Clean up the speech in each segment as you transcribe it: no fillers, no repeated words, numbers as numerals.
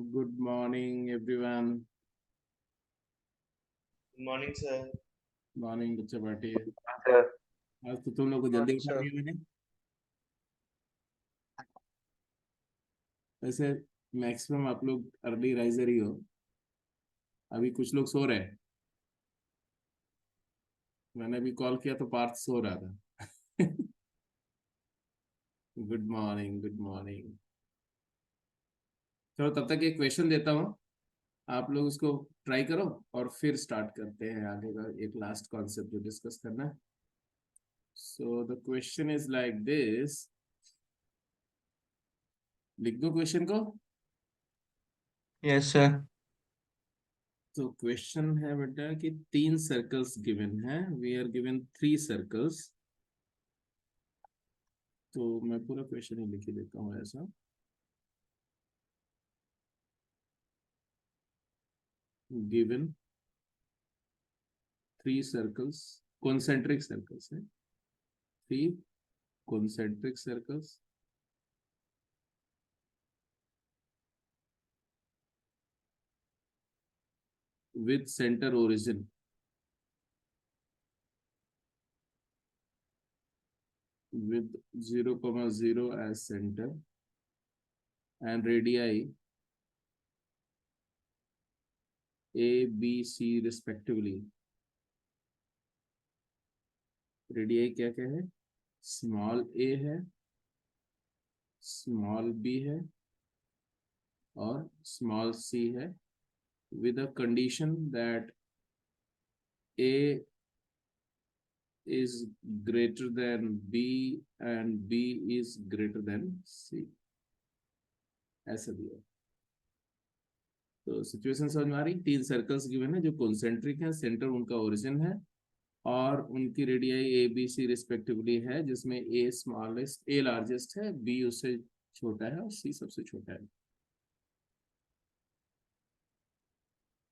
Good morning everyone. Morning sir. Morning बच्चे बैठिए। Sir. आज तो तुम लोग को जल्दी मॉर्निंग उठा सर। दिया मैंने। वैसे मैक्सिमम आप लोग अर्ली राइजर ही हो। अभी कुछ लोग सो रहे हैं। मैंने अभी कॉल किया तो पार्थ सो रहा था। Good morning, good morning. चलो तब तक एक क्वेश्चन देता हूँ, आप लोग उसको ट्राई करो और फिर स्टार्ट करते हैं आगे का एक लास्ट कॉन्सेप्ट जो डिस्कस करना है। So the question is like this. लिख दो क्वेश्चन को। Yes sir. तो क्वेश्चन है बेटा कि तीन सर्कल्स गिवन है। We are given three circles. तो मैं पूरा क्वेश्चन ही लिख ही देता हूँ ऐसा। Given three circles, concentric circles है। Three concentric circles with center origin with 0, 0 as center and radii A, B, C respectively. radii क्या क्या है? स्मॉल a है, स्मॉल b है और स्मॉल c है, with a condition that a is greater than b and b is greater than c. ऐसा दिया। तो सिचुएशन समझ में आ रही? तीन सर्कल्स गिवन है जो कॉन्सेंट्रिक है, सेंटर उनका ओरिजिन है और उनकी radii a B c respectively है, जिसमें ए स्मॉलेस्ट, ए लार्जेस्ट है, बी उससे छोटा है और सी सबसे छोटा है।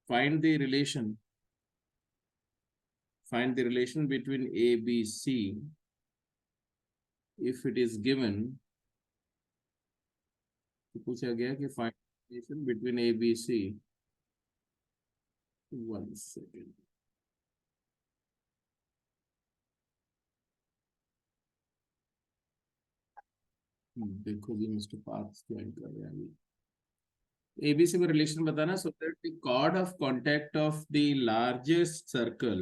Find the relation, find the relation between a B c if it is given. तो पूछा गया कि find relation between a B c. One second. देखो जी, मिस्टर पार्थ ज्वाइन कर रहे हैं अभी। एबीसी में रिलेशन बताना। So that the chord of contact of the largest circle,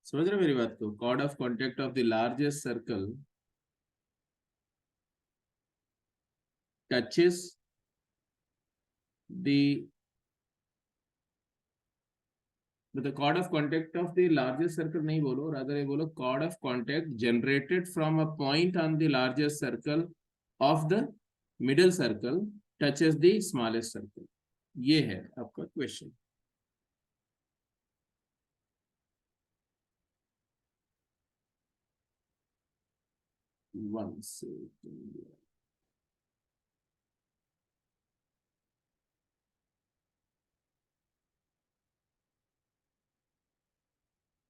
समझ रहे हो मेरी बात को? Chord of contact of the largest circle touches the the chord of contact of the largest circle, नहीं बोलो, rather ये बोलो chord of contact generated from a point on the largest circle of the middle circle touches the smallest circle. ये है आपका question. One second.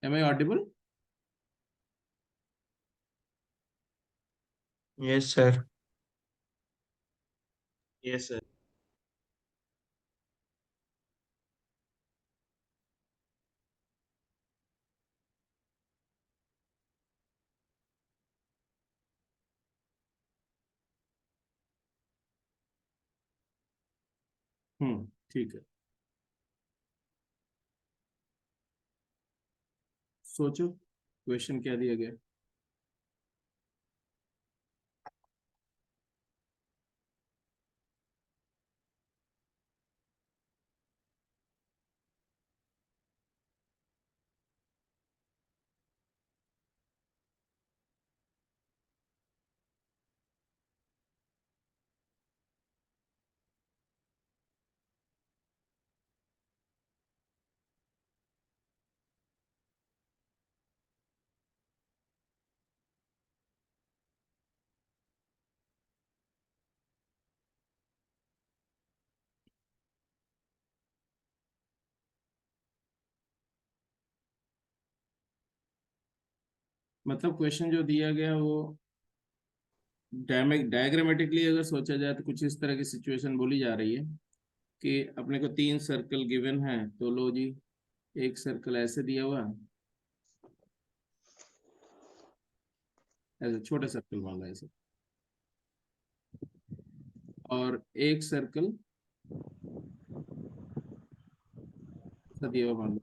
Am I audible? Yes sir. Yes sir. ठीक है। सोचो क्वेश्चन क्या दिया गया। मतलब क्वेश्चन जो दिया गया वो डायग्रामेटिकली अगर सोचा जाए तो कुछ इस तरह की सिचुएशन बोली जा रही है कि अपने को 3 सर्कल गिवन है, तो लो जी, एक सर्कल ऐसे दिया हुआ, ऐसे छोटे सर्कल मान लो ऐसे, और एक सर्कल ऐसा दिया हुआ मान लो।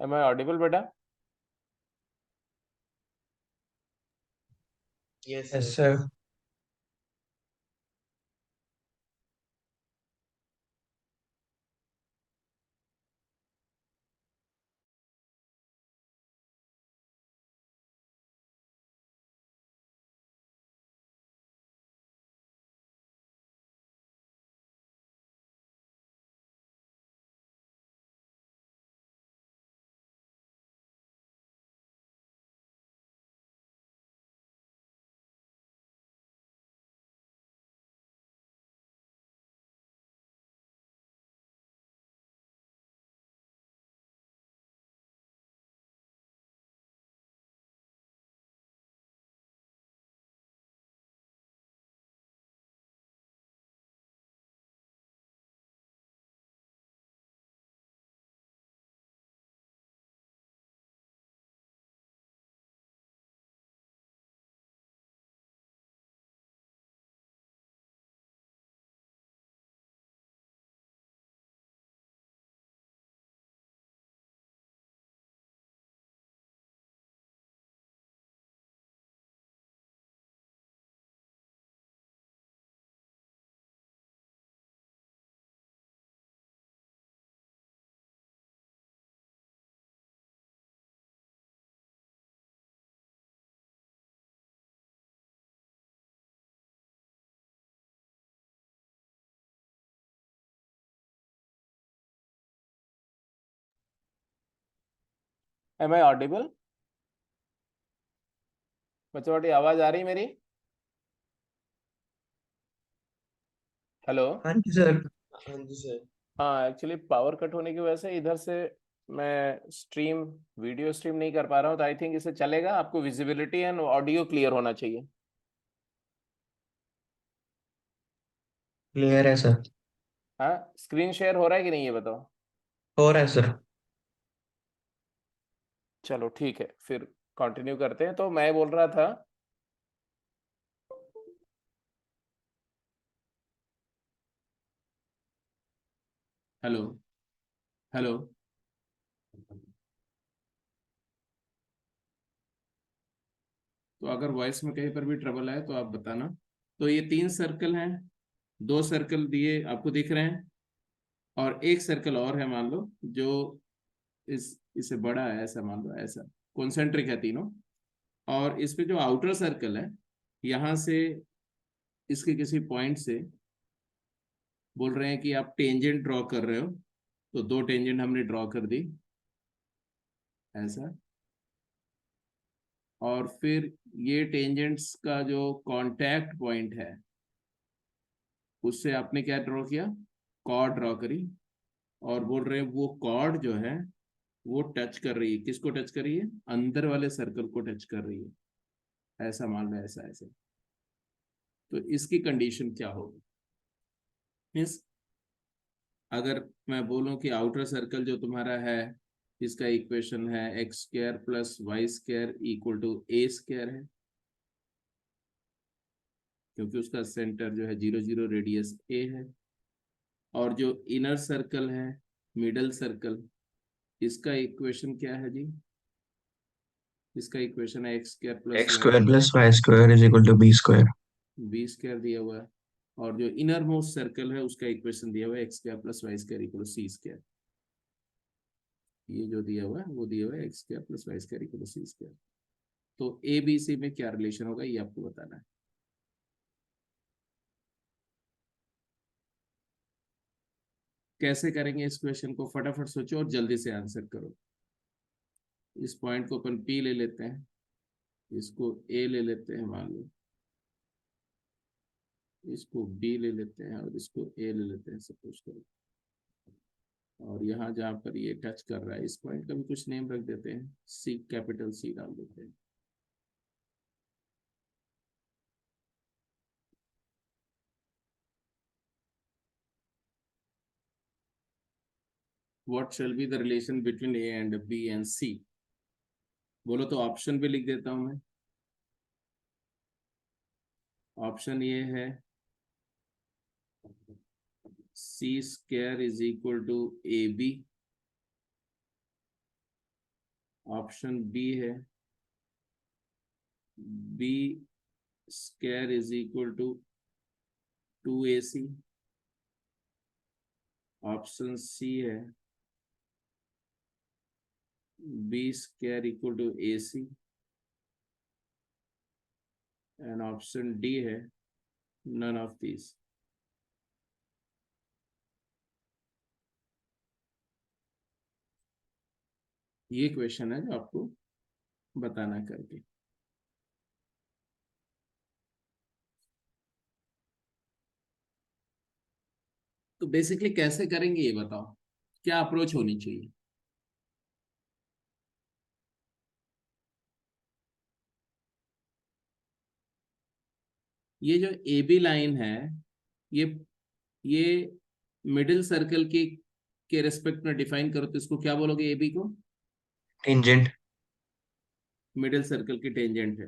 Am I audible, beta? Yes, Yes, sir. sir. Am I audible? बच्चों, आवाज आ रही मेरी? हेलो। हाँ जी सर। हाँ जी सर। हाँ, एक्चुअली पावर कट होने की वजह से इधर से मैं स्ट्रीम वीडियो स्ट्रीम नहीं कर पा रहा हूँ, तो आई थिंक इसे चलेगा। आपको विजिबिलिटी एंड ऑडियो क्लियर होना चाहिए। क्लियर है सर। हाँ, स्क्रीन शेयर हो रहा है कि नहीं ये बताओ। हो रहा है सर। चलो ठीक है, फिर कंटिन्यू करते हैं। तो मैं बोल रहा था, हेलो हेलो। तो अगर वॉइस में कहीं पर भी ट्रबल आए तो आप बताना। तो ये 3 सर्कल हैं, 2 सर्कल दिए आपको दिख रहे हैं, और एक सर्कल और है मान लो, जो इससे बड़ा है, ऐसा मान लो, ऐसा कॉन्सेंट्रिक है तीनों। और इस पे जो आउटर सर्कल है, यहाँ से इसके किसी पॉइंट से बोल रहे हैं कि आप टेंजेंट ड्रॉ कर रहे हो। तो 2 टेंजेंट हमने ड्रॉ कर दी, ऐसा। और फिर ये टेंजेंट्स का जो कांटेक्ट पॉइंट है, उससे आपने क्या ड्रॉ किया, कॉर्ड ड्रॉ करी। और बोल रहे हैं वो कॉर्ड जो है वो टच कर रही है, किसको टच कर रही है, अंदर वाले सर्कल को टच कर रही है, ऐसा मान लो, ऐसा ऐसा। तो इसकी कंडीशन क्या होगी। मीन्स अगर मैं बोलूं कि आउटर सर्कल जो तुम्हारा है, इसका इक्वेशन है x² + y² = a² है, क्योंकि उसका सेंटर जो है 0 0 रेडियस a है। और जो इनर सर्कल है, मिडल सर्कल, इसका इक्वेशन क्या है जी, इसका इक्वेशन है x² + x y² square plus y square is equal to b square. b² दिया हुआ है। और जो इनर मोस्ट सर्कल है उसका इक्वेशन दिया हुआ है x² + y² = c²। ये जो दिया हुआ है वो दिया हुआ है x² + y² = c²। तो ए बी सी में क्या रिलेशन होगा ये आपको बताना है। कैसे करेंगे इस क्वेश्चन को, फटाफट सोचो और जल्दी से आंसर करो। इस पॉइंट को अपन पी ले लेते हैं, इसको ए ले लेते हैं मान लो, इसको बी ले लेते हैं, और इसको ए ले लेते हैं सपोज करो। और यहाँ जहाँ पर ये टच कर रहा है, इस पॉइंट का भी कुछ नेम रख देते हैं, सी, कैपिटल सी डाल देते हैं। What shall be the relation between A and B and C. बोलो तो ऑप्शन भी लिख देता हूं मैं। ऑप्शन ये है c² = ab। ऑप्शन बी है b² = 2ac। ऑप्शन सी है b² = ac। And option D है नन ऑफ दिस। ये क्वेश्चन है जो आपको बताना करके। तो बेसिकली कैसे करेंगे ये बताओ, क्या अप्रोच होनी चाहिए। ये जो ए बी लाइन है, ये ये मिडिल सर्कल के रेस्पेक्ट में डिफाइन करो तो इसको क्या बोलोगे, ए बी को टेंजेंट। मिडिल सर्कल की टेंजेंट है।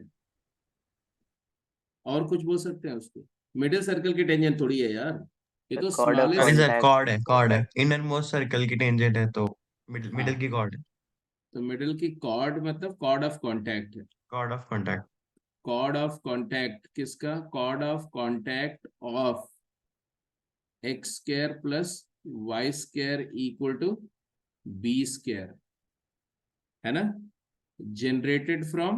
और कुछ बोल सकते हैं उसको, मिडिल सर्कल की टेंजेंट थोड़ी है यार, ये तो कॉर्ड ऑफ नहीं स्मॉलेस्ट। Sir, contact. कॉर्ड है, कॉर्ड है, इनर मोस्ट सर्कल की टेंजेंट है तो मिडिल मिडिल हाँ, की कॉर्ड है। तो मिडिल की कॉर्ड मतलब कॉर्ड ऑफ कांटेक्ट है। Chord of contact. Chord of contact किसका, chord of contact of x² + y² = b², है ना, जनरेटेड फ्रॉम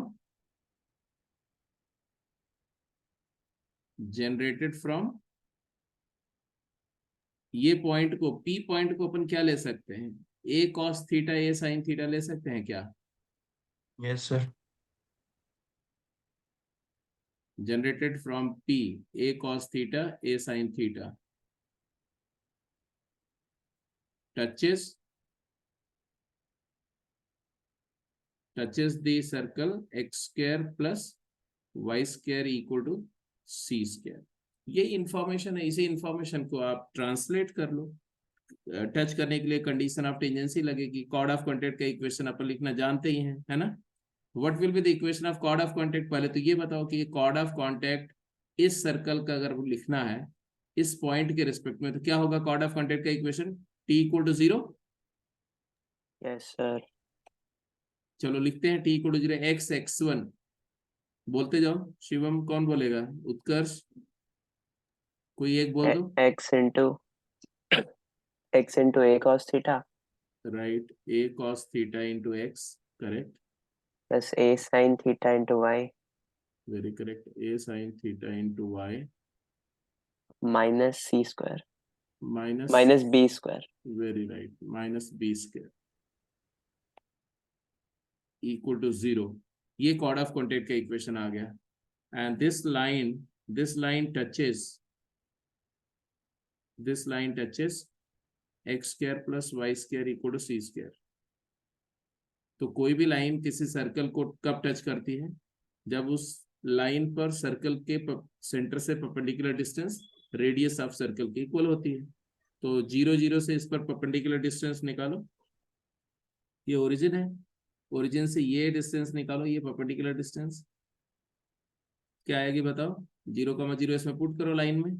ये पॉइंट को, पी पॉइंट को अपन क्या ले सकते हैं, a cos theta a sin theta ले सकते हैं क्या। Yes sir. Generated from p, a cos theta a sin theta. touches the circle x square plus y square equal to c square। ये इंफॉर्मेशन है, इसी इंफॉर्मेशन को आप translate कर लो। टच करने के लिए कंडीशन ऑफ टेंजेंसी लगेगी। कॉर्ड ऑफ कॉन्टैक्ट का इक्वेशन अपन लिखना जानते ही हैं, है ना। What will be the equation of chord of contact? पहले तो ये बताओ कि कॉर्ड ऑफ कॉन्टैक्ट इस सर्कल का अगर लिखना है इस पॉइंट के रिस्पेक्ट में, तो क्या होगा कॉर्ड ऑफ कॉन्टैक्ट का equation? t equal to 0। Yes sir. चलो लिखते हैं t इक्वल टू 0 x(x1) बोलते जाओ। शिवम कौन बोलेगा? उत्कर्ष कोई एक बोल दो। x into a cos theta right, a cos theta into x, correct, plus a sin theta into y very correct, a sin theta into y minus c square minus minus b square very right, minus b square equal to 0। ये chord of contact का equation आ गया। And this line touches x square plus y square equal to c square. तो कोई भी line किसी circle को कब टच करती है? जब उस लाइन पर सर्कल के सेंटर से perpendicular distance radius of circle के इक्वल होती है। तो 0 0 से इस पर परपेंडिकुलर डिस्टेंस निकालो, ये ओरिजिन है, ओरिजिन से ये डिस्टेंस निकालो, ये परपेंडिकुलर डिस्टेंस क्या आएगी बताओ? 0,0 इसमें पुट करो लाइन में,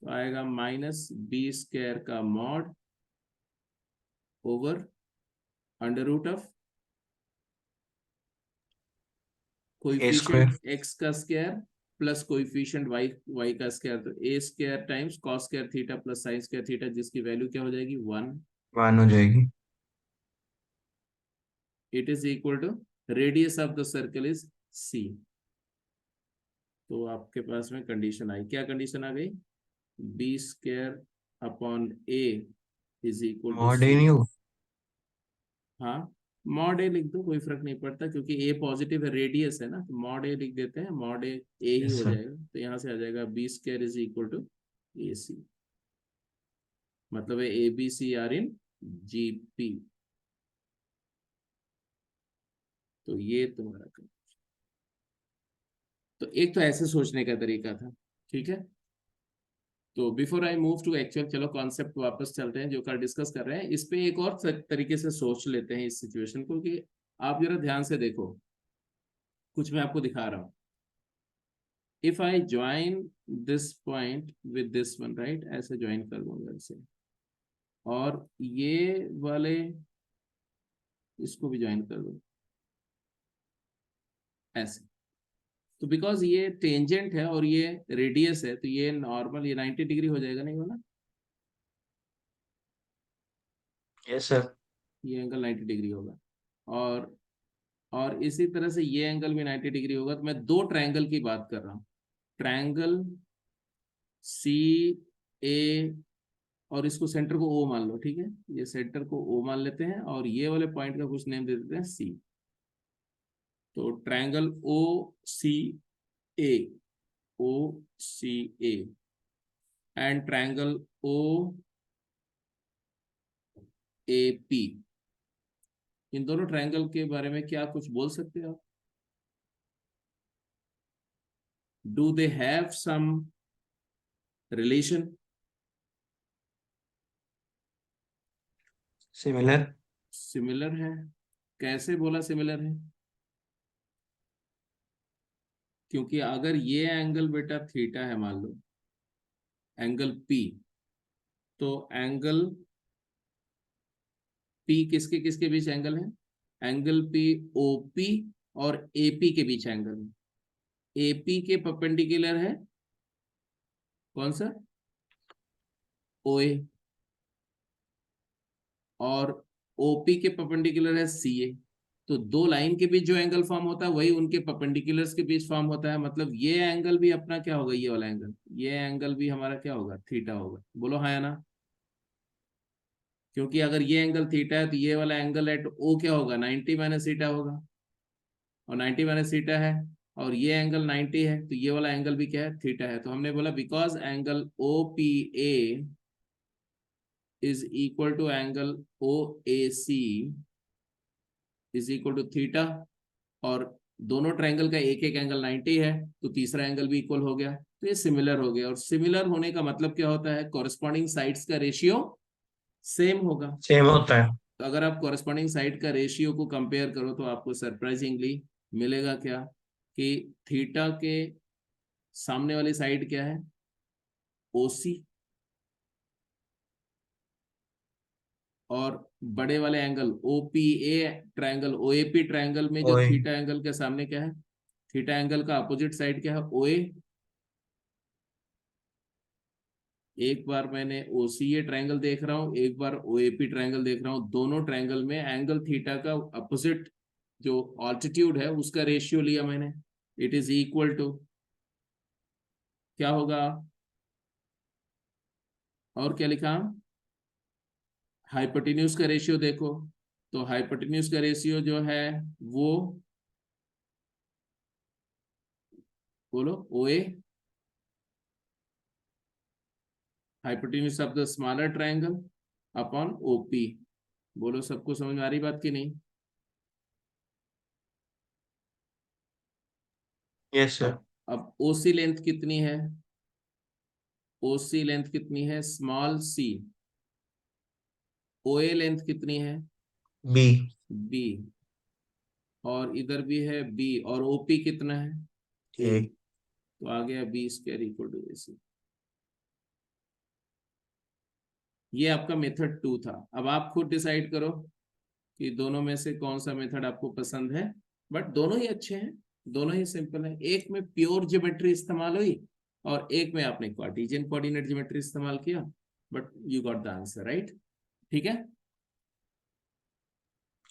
तो आएगा माइनस बी स्क्वायर का mod over under root of coefficient x का स्क्वायर प्लस कोएफिशिएंट y का स्क्वायर, तो a square times cos square theta plus sin square theta, जिसकी वैल्यू क्या हो जाएगी? 1 हो जाएगी। It is equal to radius of the circle is c। तो आपके पास में कंडीशन आई, क्या कंडीशन आ गई? b square upon a is equal to mod a c। नहीं हो? हाँ, मॉड ए लिख दो, कोई फर्क नहीं पड़ता, क्योंकि ए पॉजिटिव है, रेडियस है ना, तो मॉड ए लिख देते हैं, मॉड ए ही यस हो सर। जाएगा। तो यहाँ से आ जाएगा B square is equal to A C, मतलब है A B C are in G P. तो ये तुम्हारा तो एक तो ऐसे सोचने का तरीका था, ठीक है। तो before I move to actual, चलो कॉन्सेप्ट वापस चलते हैं जो कल डिस्कस कर रहे हैं, इस पे एक और तरीके से सोच लेते हैं इस सिचुएशन को, कि आप जरा ध्यान से देखो, कुछ मैं आपको दिखा रहा हूं। If I join this point with this one, right, ऐसे ज्वाइन कर दूंगा इसे, और ये वाले इसको भी ज्वाइन कर दूं ऐसे। तो बिकॉज ये टेंजेंट है और ये रेडियस है, तो ये नॉर्मल, ये 90 डिग्री हो जाएगा, नहीं होना? Yes sir. ये एंगल 90 डिग्री होगा, और इसी तरह से ये एंगल भी 90 डिग्री होगा। तो मैं दो ट्रायंगल की बात कर रहा हूँ, ट्रायंगल सी ए, और इसको सेंटर को ओ मान लो, ठीक है, ये सेंटर को ओ मान लेते हैं, और ये वाले पॉइंट का कुछ नेम दे देते हैं सी। तो triangle O C A, O C A, and triangle O A P, इन दोनों ट्रायंगल के बारे में क्या कुछ बोल सकते हो आप? Do they have some relation? Similar. Similar है? कैसे बोला सिमिलर है? क्योंकि अगर ये एंगल बेटा थीटा है, मान लो एंगल पी, तो एंगल पी किसके किसके बीच एंगल है? एंगल पी ओपी और एपी के बीच एंगल है। एपी के परपेंडिकुलर है कौन सा? ओए, और ओपी के परपेंडिकुलर है सीए। तो दो लाइन के बीच जो एंगल फॉर्म होता है वही उनके परपेंडिकुलर्स के बीच फॉर्म होता है, मतलब ये एंगल भी अपना क्या होगा? ये वाला एंगल, ये एंगल भी हमारा क्या होगा? थीटा होगा। बोलो हाँ या ना? क्योंकि अगर ये एंगल थीटा है तो ये वाला एंगल एट ओ क्या होगा? 90 माइनस थीटा होगा, और 90 माइनस थीटा है, और ये एंगल 90 है, तो ये वाला एंगल भी क्या है? थीटा है। तो हमने बोला because angle O P A is equal to angle OAC is equal to theta, और दोनों ट्रायंगल का एक एक एंगल 90 है, तो तीसरा एंगल भी इक्वल हो गया, तो ये सिमिलर हो गया। और सिमिलर होने का मतलब क्या होता है? कॉरेस्पॉन्डिंग साइड्स का रेशियो सेम होगा। सेम होता है। तो अगर आप कॉरेस्पॉन्डिंग साइड का रेशियो को कंपेयर करो तो आपको सरप्राइजिंगली मिलेगा क्या, कि थीटा के सामने वाली साइड क्या है? OC, और बड़े वाले angle OPA triangle, OAP triangle में जो ओए थीटा एंगल के सामने क्या है? थीटा एंगल का अपोजिट साइड क्या है? OA। एक बार मैंने OCA ट्रायंगल देख रहा हूँ, एक बार OAP ट्रायंगल देख रहा हूँ, दोनों ट्रायंगल में एंगल थीटा का अपोजिट जो ऑल्टीट्यूड है उसका रेशियो लिया मैंने, इट इज इक्वल टू क्या होगा? और क्या लिखा? हाइपोटेन्यूज का रेशियो देखो, तो हाइपोटेन्यूज का रेशियो जो है वो, बोलो, OA hypotenuse of the smaller triangle upon OP। बोलो, सबको समझ में आ रही बात की नहीं? Yes sir. अब OC लेंथ कितनी है? OC लेंथ कितनी है? Small c। OA लेंथ कितनी है? बी। B। और इधर भी है B, और OP कितना है? A। ए। तो आ गया B square equal to AC। ये आपका मेथड 2 था। अब आप खुद डिसाइड करो कि दोनों में से कौन सा मेथड आपको पसंद है, बट दोनों ही अच्छे हैं, दोनों ही सिंपल है। एक में प्योर ज्योमेट्री इस्तेमाल हुई और एक में आपने कार्टेशियन कोऑर्डिनेट ज्योमेट्री इस्तेमाल किया, but you got the answer right. ठीक है।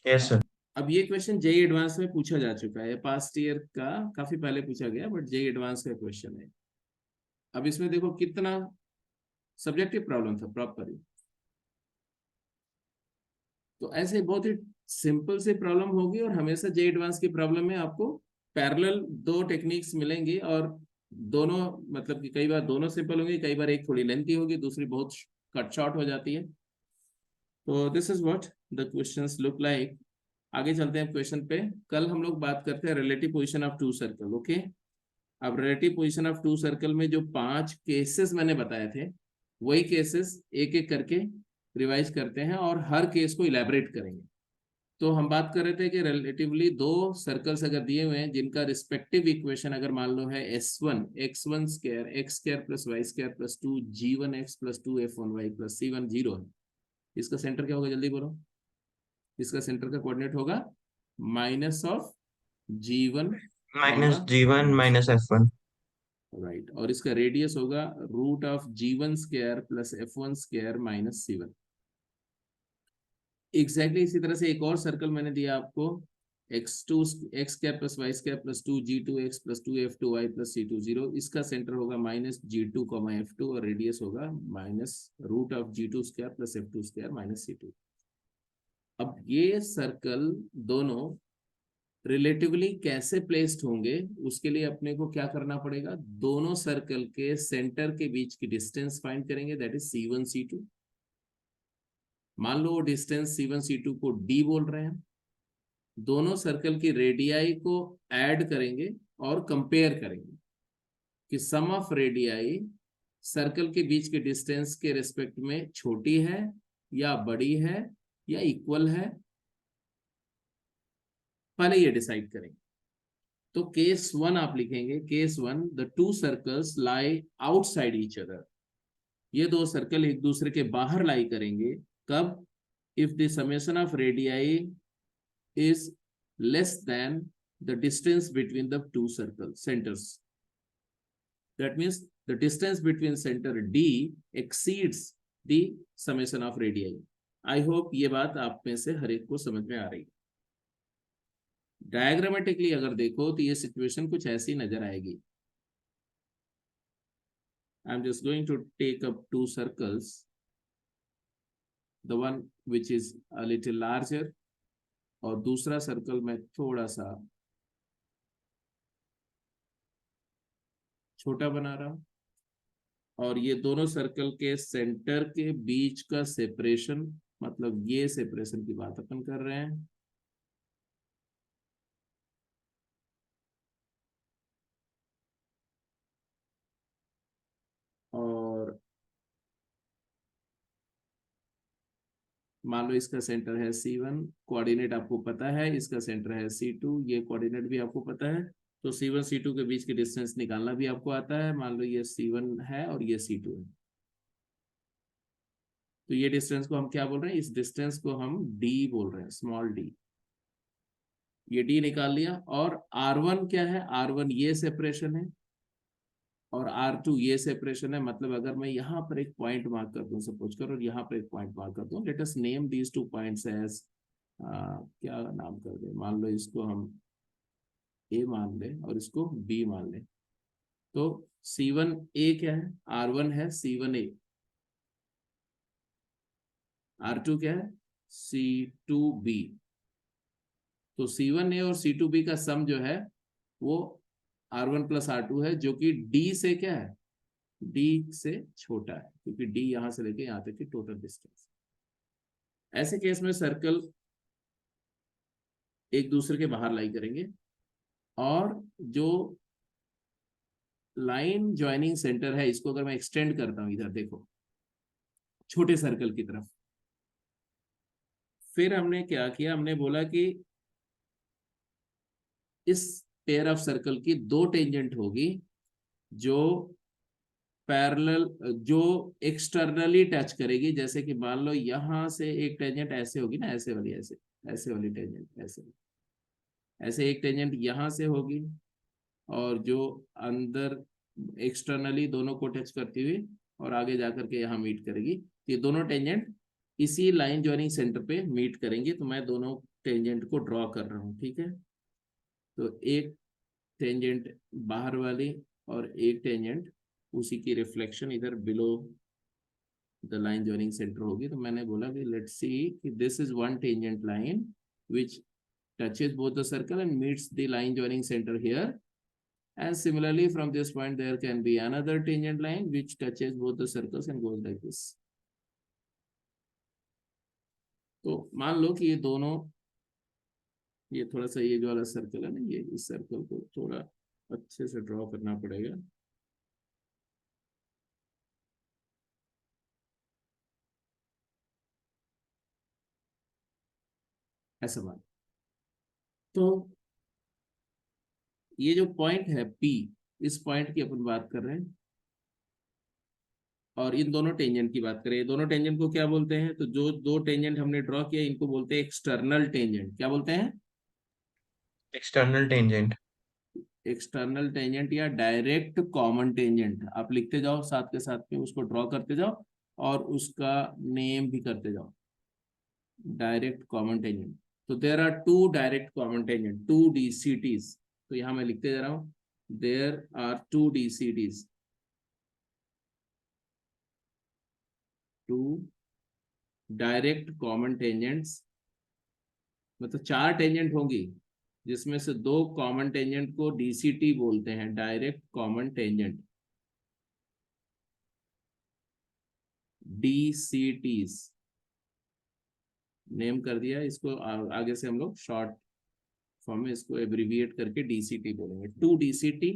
Yes sir. अब ये क्वेश्चन जेई एडवांस में पूछा जा चुका है, पास्ट ईयर का काफी पहले पूछा गया, बट जेई एडवांस का क्वेश्चन है। अब इसमें देखो कितना सब्जेक्टिव प्रॉब्लम था प्रॉपर। तो ऐसे बहुत ही सिंपल सी प्रॉब्लम होगी, और हमेशा जे एडवांस की प्रॉब्लम में आपको पैरेलल दो टेक्निक्स मिलेंगी, और दोनों मतलब कि कई बार दोनों सिंपल होंगी, कई बार एक थोड़ी लेंथी होगी, दूसरी बहुत कट शॉर्ट हो जाती है। तो this is what the questions look like. आगे चलते हैं क्वेश्चन पे। कल हम लोग बात करते हैं relative position of two circle. Okay, अब relative position of two circle में जो 5 केसेस मैंने बताए थे, वही केसेस एक एक करके रिवाइज करते हैं और हर केस को इलेबरेट करेंगे। तो हम बात कर रहे थे कि रिलेटिवली दो सर्कल्स अगर दिए हुए हैं जिनका रिस्पेक्टिव इक्वेशन अगर मान लो है S1 x1 square x square plus y square plus 2 g1 x plus 2 f1 y plus c1 0 है, इसका सेंटर क्या होगा? जल्दी बोलो। इसका सेंटर का कोऑर्डिनेट होगा minus of g1 comma -G1 -F1। Right, और इसका रेडियस होगा root of g1 square plus f1 square minus c1। Exactly इसी तरह से एक और सर्कल मैंने दिया आपको, x2 x square plus y square plus 2 g2 x plus 2 f2 y plus c2 0। इसका सेंटर होगा माइनस g2 कॉमा f2, और रेडियस होगा minus root of g2 square plus f2 square minus c2। अब ये circle दोनों relatively कैसे placed होंगे, उसके लिए अपने को क्या करना पड़ेगा? दोनों सर्कल के सेंटर के बीच की डिस्टेंस फाइंड करेंगे, दैट इज c1 c2। मान लो डिस्टेंस c1 c2 को d बोल रहे हैं। दोनों सर्कल की रेडियाई को ऐड करेंगे और कंपेयर करेंगे कि सम ऑफ रेडियाई सर्कल के बीच के डिस्टेंस के रिस्पेक्ट में छोटी है या बड़ी है या इक्वल है, पहले ये डिसाइड करेंगे। तो केस 1 आप लिखेंगे, case 1 the two circles lie outside each other. ये दो सर्कल एक दूसरे के बाहर लाई करेंगे कब? If the summation of radii is less than the distance between the two circle centers. That means the distance between center D exceeds the summation of radii. I hope ये बात आप में से हर एक को समझ में आ रही है। डायग्रामेटिकली अगर देखो तो ये सिचुएशन कुछ ऐसी नजर आएगी। I am just going to take up two circles, the one which is a little larger, और दूसरा सर्कल में थोड़ा सा छोटा बना रहा हूं, और ये दोनों सर्कल के सेंटर के बीच का सेपरेशन, मतलब ये सेपरेशन की बात अपन कर रहे हैं। और मान लो इसका सेंटर है C1, कोऑर्डिनेट आपको पता है, इसका सेंटर है C2, ये कोऑर्डिनेट भी आपको पता है। तो C1 C2 के बीच की डिस्टेंस निकालना भी आपको आता है। मान लो ये C1 है और ये C2 है, तो ये डिस्टेंस को हम क्या बोल रहे हैं, इस डिस्टेंस को हम D बोल रहे हैं, स्मॉल d। ये D निकाल लिया। और R1 क्या है, R1 ये सेपरेशन है और R2 ये सेपरेशन है। मतलब अगर मैं यहाँ पर एक पॉइंट मार्क कर दूं सपोज कर, और यहाँ पर एक पॉइंट मार्क कर दूं, let us name these two points as, क्या नाम कर दे, मान लो इसको हम A मान ले और इसको B मान ले। तो C1A क्या है, R1 है C1A, R2 क्या है C2B। तो C1A और C2B का सम जो है वो R1 प्लस R2 है, जो कि D से क्या है, D से छोटा है, क्योंकि D यहां से लेके यहां तक की टोटल डिस्टेंस। ऐसे केस में सर्कल एक दूसरे के बाहर लाई करेंगे, और जो लाइन ज्वाइनिंग सेंटर है इसको अगर मैं एक्सटेंड करता हूं इधर देखो छोटे सर्कल की तरफ, फिर हमने क्या किया, हमने बोला कि इस पेयर ऑफ सर्कल की दो टेंजेंट होगी जो पैरेलल, जो एक्सटर्नली टच करेगी। जैसे कि मान लो यहां से एक टेंजेंट ऐसे होगी ना, ऐसे वाली, ऐसे वाली टेंजेंट, ऐसे एक टेंजेंट यहां से होगी, और जो अंदर एक्सटर्नली दोनों को टच करती हुई और आगे जाकर के यहाँ मीट करेगी। ये दोनों टेंजेंट इसी लाइन जॉइनिंग सेंटर पे मीट करेंगे। तो मैं दोनों टेंजेंट को ड्रॉ कर रहा हूँ, ठीक है। तो एक टेंजेंट बाहर वाली और एक टेंजेंट उसी की रिफ्लेक्शन इधर below the line joining centre होगी। तो मैंने बोला कि लेट्स सी कि this is one tangent line which touches both the circle and meets the line joining center here. And similarly, from this point, there can be another tangent line which touches both the circles and goes like this. तो मान लो कि ये दोनों, ये थोड़ा सा ये जो वाला सर्कल है ना, ये इस सर्कल को थोड़ा अच्छे से ड्रॉ करना पड़ेगा। ऐसा मान, तो ये जो पॉइंट है P, इस पॉइंट की अपन बात कर रहे हैं, और इन दोनों टेंजेंट की बात करें। ये दोनों टेंजेंट को क्या बोलते हैं, तो जो दो टेंजेंट हमने ड्रॉ किया इनको बोलते हैं एक्सटर्नल टेंजेंट। क्या बोलते हैं, एक्सटर्नल टेंजेंट। एक्सटर्नल टेंजेंट या डायरेक्ट कॉमन टेंजेंट। आप लिखते जाओ साथ के साथ में, उसको ड्रॉ करते जाओ और उसका नेम भी करते जाओ, डायरेक्ट कॉमन टेंजेंट। तो there are two direct common tangent, two DCTs। तो यहां मैं लिखते जा रहा हूं, there are two DCTs, two direct common tangents. मतलब चार टेंजेंट होंगी जिसमें से दो कॉमन टेंजेंट को DCT बोलते हैं, direct common tangent, DCTs name कर दिया इसको। आगे से हम लोग शॉर्ट फॉर्म में इसको एब्रिविएट करके DCT बोलेंगे। Two DCT,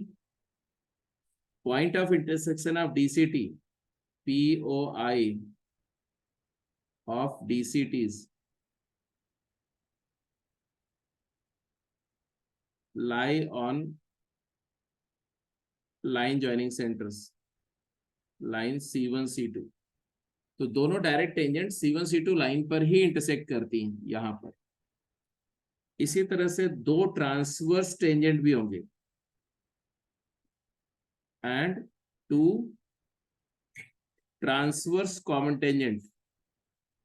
point of intersection of DCT, POI of DCTs lie on line joining centers, line C1 C2। तो दोनों direct tangent C1 C2 line पर ही इंटरसेक्ट करती हैं यहां पर। इसी तरह से दो ट्रांसवर्स टेंजेंट भी होंगे, and two transverse common tangent,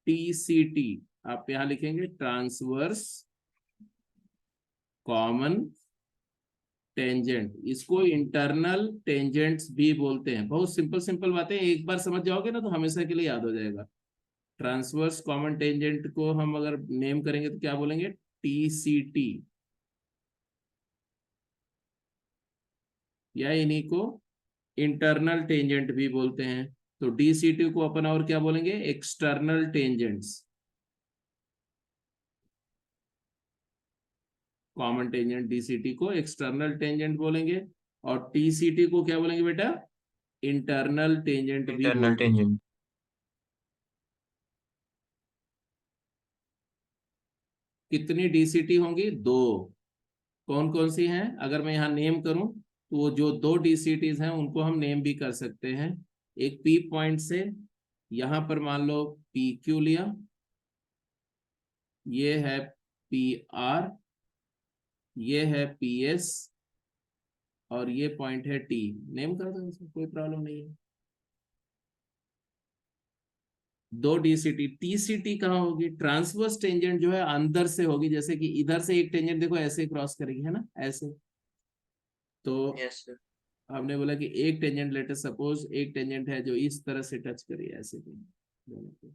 TCT। आप यहां लिखेंगे ट्रांसवर्स कॉमन टेंजेंट। इसको इंटरनल टेंजेंट्स भी बोलते हैं। बहुत सिंपल सिंपल बातें, एक बार समझ जाओगे ना तो हमेशा के लिए याद हो जाएगा। ट्रांसवर्स कॉमन टेंजेंट को हम अगर नेम करेंगे तो क्या बोलेंगे, TCT, या इन्हीं को इंटरनल टेंजेंट भी बोलते हैं। तो DCT को अपन और क्या बोलेंगे? External tangents. Common tangent DCT को एक्सटर्नल टेंजेंट बोलेंगे, और TCT को क्या बोलेंगे बेटा? इंटरनल टेंजेंट भी इंटरनल बोलते हैं। टेंजेंट। कितनी DCT होंगी? दो। कौन कौन सी हैं? अगर मैं यहाँ नेम करूं तो वो जो दो DCTs हैं उनको हम नेम भी कर सकते हैं। एक P पॉइंट से, यहां पर मान लो PQ लिया, ये है PR, ये है PS, और ये पॉइंट है T। नेम कर दो, इसमें कोई प्रॉब्लम नहीं है। दो DCT। TCT कहाँ होगी? ट्रांसवर्स टेंजेंट जो है अंदर से होगी, जैसे कि इधर से एक टेंजेंट देखो ऐसे क्रॉस करेगी, है ना, ऐसे। तो यस सर। हमने बोला कि एक टेंजेंट, लेटर सपोज एक टेंजेंट है जो इस तरह से टच करी है, ऐसे भी दोनों को।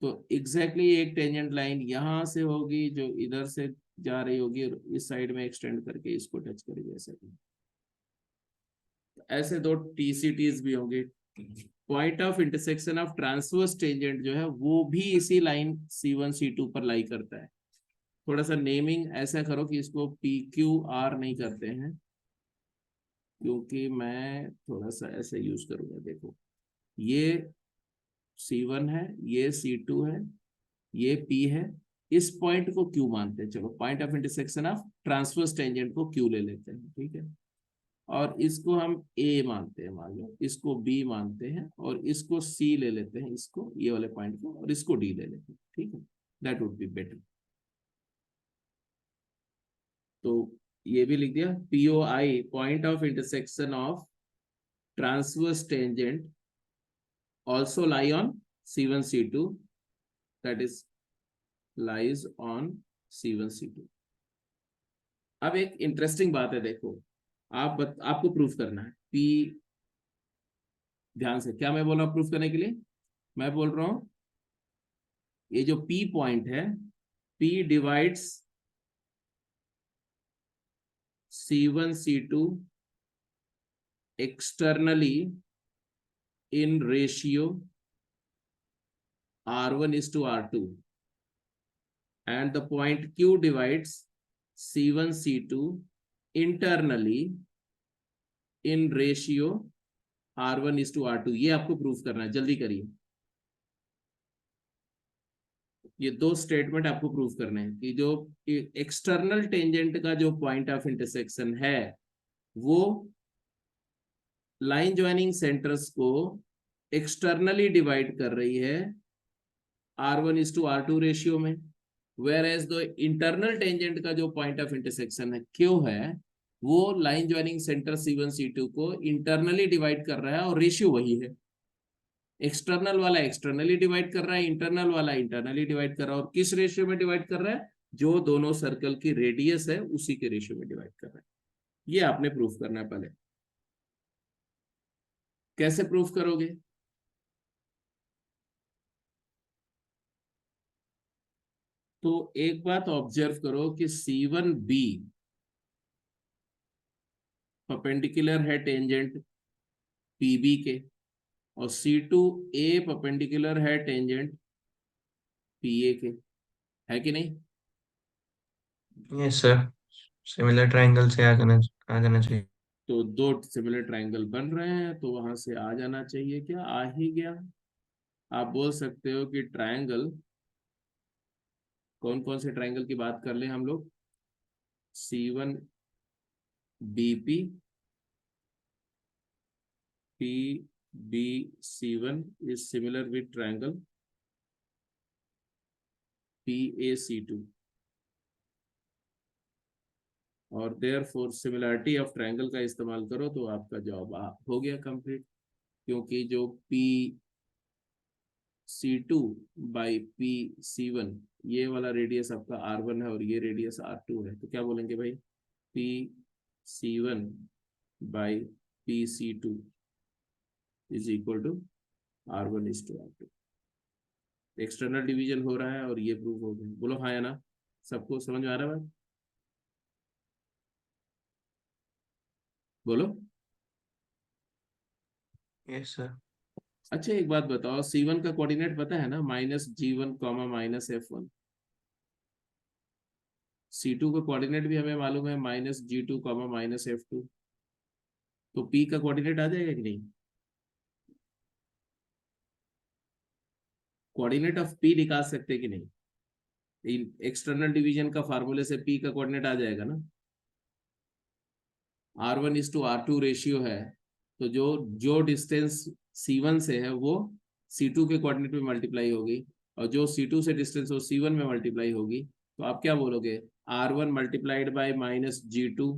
तो एग्जैक्टली एक टेंजेंट लाइन यहां से होगी जो इधर से जा रही होगी, और इस साइड में एक्सटेंड करके इसको टच करेगी, ऐसे भी। ऐसे दो TCTs भी होंगे। Point of intersection of transverse tangent जो है वो भी इसी लाइन C1 C2 पर लाई करता है। थोड़ा सा नेमिंग ऐसा करो कि इसको PQR नहीं करते हैं, क्योंकि मैं थोड़ा सा ऐसे यूज करूंगा। देखो, ये C1 है, ये C2 है, ये P है। इस पॉइंट को Q मानते हैं। चलो, point of intersection of transverse tangent को Q ले लेते हैं, ठीक है। और इसको हम A मानते हैं, मान लो इसको B मानते हैं, और इसको C ले लेते हैं, इसको, ये वाले पॉइंट को, और इसको D ले लेते हैं, ठीक है। That would be better. तो ये भी लिख दिया। POI, point of intersection of transverse tangent also lie on C1 C2, that is lies on C1 C2। अब एक इंटरेस्टिंग बात है, देखो, आपको प्रूफ करना है। P, ध्यान से, क्या मैं बोल रहा हूँ प्रूफ करने के लिए? मैं बोल रहा हूं ये जो P पॉइंट है, P divides C1 C2 externally in ratio R1:R2, and the point Q divides C1 C2 internally in ratio R1:R2। ये आपको प्रूफ करना है, जल्दी करिए। ये दो स्टेटमेंट आपको प्रूफ करने हैं कि जो एक्सटर्नल टेंजेंट का जो पॉइंट ऑफ इंटरसेक्शन है वो लाइन ज्वाइनिंग सेंटर्स को एक्सटर्नली डिवाइड कर रही है R1:R2 रेशियो में, where as the internal tangent का जो पॉइंट ऑफ इंटरसेक्शन है Q है, वो line joining centre C1 C2 को इंटरनली डिवाइड कर रहा है, और रेशियो वही है। एक्सटर्नल वाला एक्सटर्नली डिवाइड कर रहा है, इंटरनल वाला इंटरनली डिवाइड कर रहा है। और किस रेशियो में डिवाइड कर रहा है? जो दोनों सर्कल की रेडियस है उसी के रेशियो में डिवाइड कर रहा है। ये आपने प्रूफ करना है। पहले कैसे प्रूफ करोगे? तो एक बात ऑब्जर्व करो कि C1B परपेंडिकुलर है टेंजेंट PB के, और C2A परपेंडिकुलर है टेंजेंट PA के, है कि नहीं? Yes sir. सिमिलर ट्रायंगल से आ जाना चाहिए। तो दो सिमिलर ट्रायंगल बन रहे हैं, तो वहां से आ जाना चाहिए। क्या आ ही गया? आप बोल सकते हो कि ट्रायंगल, कौन कौन से ट्रायंगल की बात कर ले हम लोग? C1BP, PBC1 is similar with triangle PAC2, और देयरफॉर सिमिलरिटी ऑफ ट्रायंगल का इस्तेमाल करो तो आपका जवाब हो गया कंप्लीट। क्योंकि जो PC2 बाई PC1, ये वाला रेडियस आपका R1 है और ये रेडियस R2 है, तो क्या बोलेंगे भाई? PC1 by PC2 is equal to R1:R2। External division हो रहा है और ये प्रूव हो गया। बोलो हाँ या ना? सबको समझ में आ रहा है बात? बोलो। Yes sir. अच्छा एक बात बताओ, C1 का कोऑर्डिनेट पता है ना, -G1 कॉमा -F1। C2 का कोऑर्डिनेट भी हमें मालूम है, -G2 कॉमा -F2। तो P का कोऑर्डिनेट आ जाएगा कि नहीं? कोऑर्डिनेट ऑफ P निकाल सकते कि नहीं? एक्सटर्नल डिवीजन का फार्मूले से P का कोऑर्डिनेट आ जाएगा ना। R1:R2 रेशियो है, तो जो जो डिस्टेंस C1 से है वो C2 के कोऑर्डिनेट में मल्टीप्लाई होगी, और जो C2 से डिस्टेंस वो C1 में मल्टीप्लाई होगी। तो आप क्या बोलोगे, R1 multiplied by -G2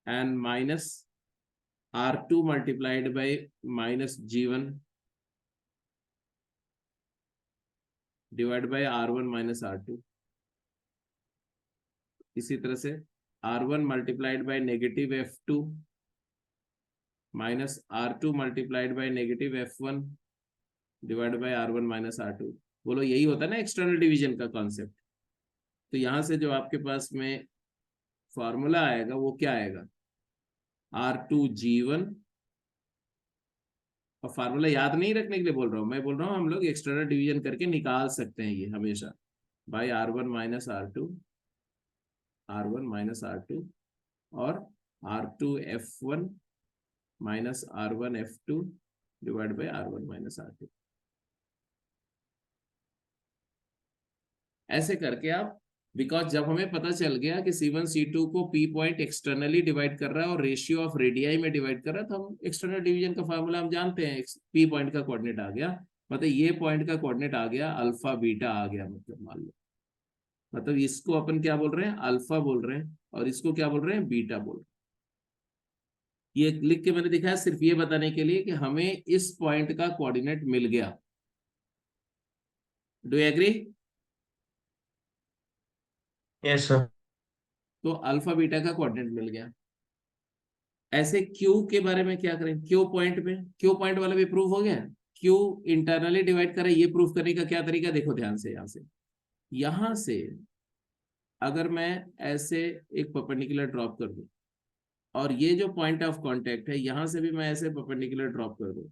and -R2 multiplied by -G1 divide by R1 -R2। इसी तरह से R1 multiplied by -F2 -R2 multiplied by -F1 divide by R1 -R2। बोलो, यही होता है ना एक्सटर्नल डिवीजन का कॉन्सेप्ट। तो यहां से जो आपके पास में फॉर्मूला आएगा वो क्या आएगा, R2G1। और फार्मूला याद नहीं रखने के लिए बोल रहा हूँ, मैं बोल रहा हूँ हम लोग एक्सटर्नल डिवीजन करके निकाल सकते हैं ये हमेशा, बाय R1 -R2 और R2F1 -R1F2 divide by R1 -R2। ऐसे करके आप, बिकॉज जब हमें पता चल गया कि C1 C2 को P पॉइंट एक्सटर्नली डिवाइड कर रहा है और रेशियो ऑफ रेडियाई में डिवाइड कर रहा है, तो हम एक्सटर्नल डिवीजन का फार्मूला हम जानते हैं, P पॉइंट का कोऑर्डिनेट आ गया, मतलब ये पॉइंट का कोऑर्डिनेट आ गया, अल्फा बीटा आ गया, मतलब मान लो, मतलब इसको अपन क्या बोल रहे हैं, अल्फा बोल रहे हैं, और इसको क्या बोल रहे हैं, बीटा बोल रहे हैं। ये लिख के मैंने दिखाया सिर्फ ये बताने के लिए कि हमें इस पॉइंट का कोऑर्डिनेट मिल गया। Do you agree? Yes sir. तो अल्फा बीटा का कोऑर्डिनेट मिल गया। ऐसे क्यू के बारे में क्या करें, क्यू पॉइंट में, क्यू पॉइंट वाला भी प्रूफ हो गया। क्यू इंटरनली डिवाइड करें, ये प्रूफ करने का क्या तरीका, देखो ध्यान से, यहां से अगर मैं ऐसे एक परपेंडिकुलर ड्रॉप कर दूं, और ये जो पॉइंट ऑफ कांटेक्ट है यहां से भी मैं ऐसे परपेंडिकुलर ड्रॉप कर दूं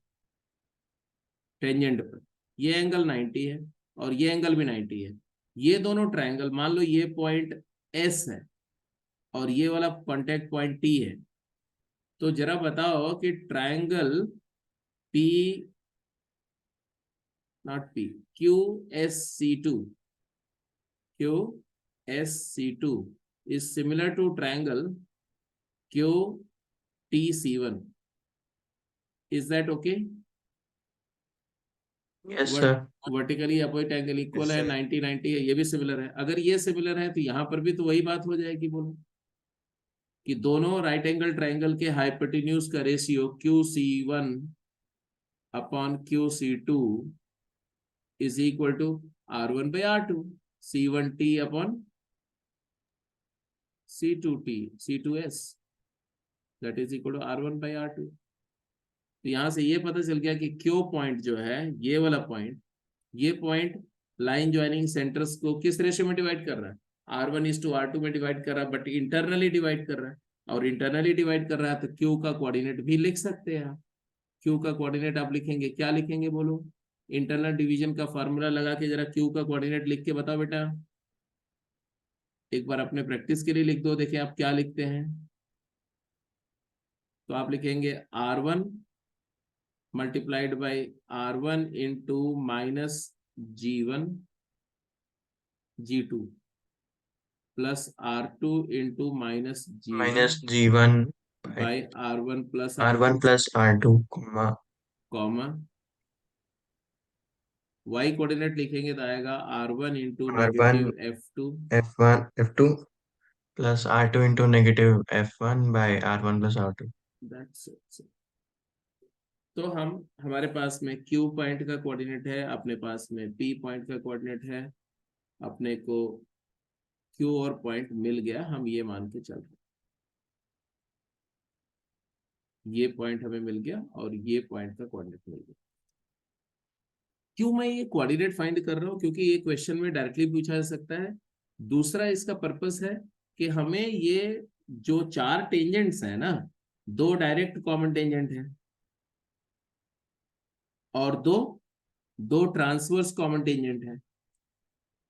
टेंजेंट पर, ये एंगल 90 है और ये एंगल भी 90 है। ये दोनों ट्रायंगल, मान लो ये पॉइंट एस है और ये वाला कांटेक्ट पॉइंट टी है, तो जरा बताओ कि triangle P, naught P, Q S C two, Q S C two is similar to triangle Q T C one. Is that okay? Yes sir. Vertically opposite angle equal yes है, sir. 90 90 है, ये भी similar है। अगर ये similar है तो यहाँ पर भी तो वही बात हो जाएगी, बोलो कि दोनों राइट एंगल ट्राइंगल के हाइपोटेन्यूज का ratio QC1 upon QC2 is equal to R1/R2, C1T upon C2T, C2S, that is equal to R1/R2। तो यहां से ये पता चल गया कि क्यू पॉइंट जो है, ये वाला पॉइंट, ये पॉइंट लाइन ज्वाइनिंग सेंटर्स को किस रेशियो में डिवाइड कर रहा है, R1:R2 में डिवाइड कर रहा है, बट इंटरनली डिवाइड कर रहा है। और इंटरनली डिवाइड कर रहा है तो क्यू का कोऑर्डिनेट भी लिख सकते हैं आप। क्यू का कोऑर्डिनेट आप लिखेंगे, क्या लिखेंगे बोलो, इंटरनल डिवीजन का फॉर्मूला लगा के जरा क्यू का कोऑर्डिनेट लिख के बताओ बेटा। एक बार अपने प्रैक्टिस के लिए लिख दो, देखिए आप क्या लिखते हैं। तो आप लिखेंगे R1 multiplied by R1 into -G1 G2 plus R2 into -G1 -G1 by R1 plus R2 R1 plus R2 comma, y coordinate लिखेंगे तो आएगा R1 इंटू R1 negative F2। F1 F2 plus R2 into negative F1 by R1 plus R2। That's it. तो हम, हमारे पास में Q point का coordinate है, अपने पास में P पॉइंट का कोऑर्डिनेट है, अपने को Q और पॉइंट मिल गया, हम ये मान के चल रहे हैं ये पॉइंट हमें मिल गया और ये पॉइंट का कोऑर्डिनेट मिल गया। क्यों मैं ये कोऑर्डिनेट फाइंड कर रहा हूँ, क्योंकि ये क्वेश्चन में डायरेक्टली पूछा जा सकता है। दूसरा इसका पर्पस है कि हमें ये जो चार टेंजेंट्स है ना, दो डायरेक्ट कॉमन टेंजेंट है और दो दो ट्रांसवर्स कॉमन टेंजेंट है,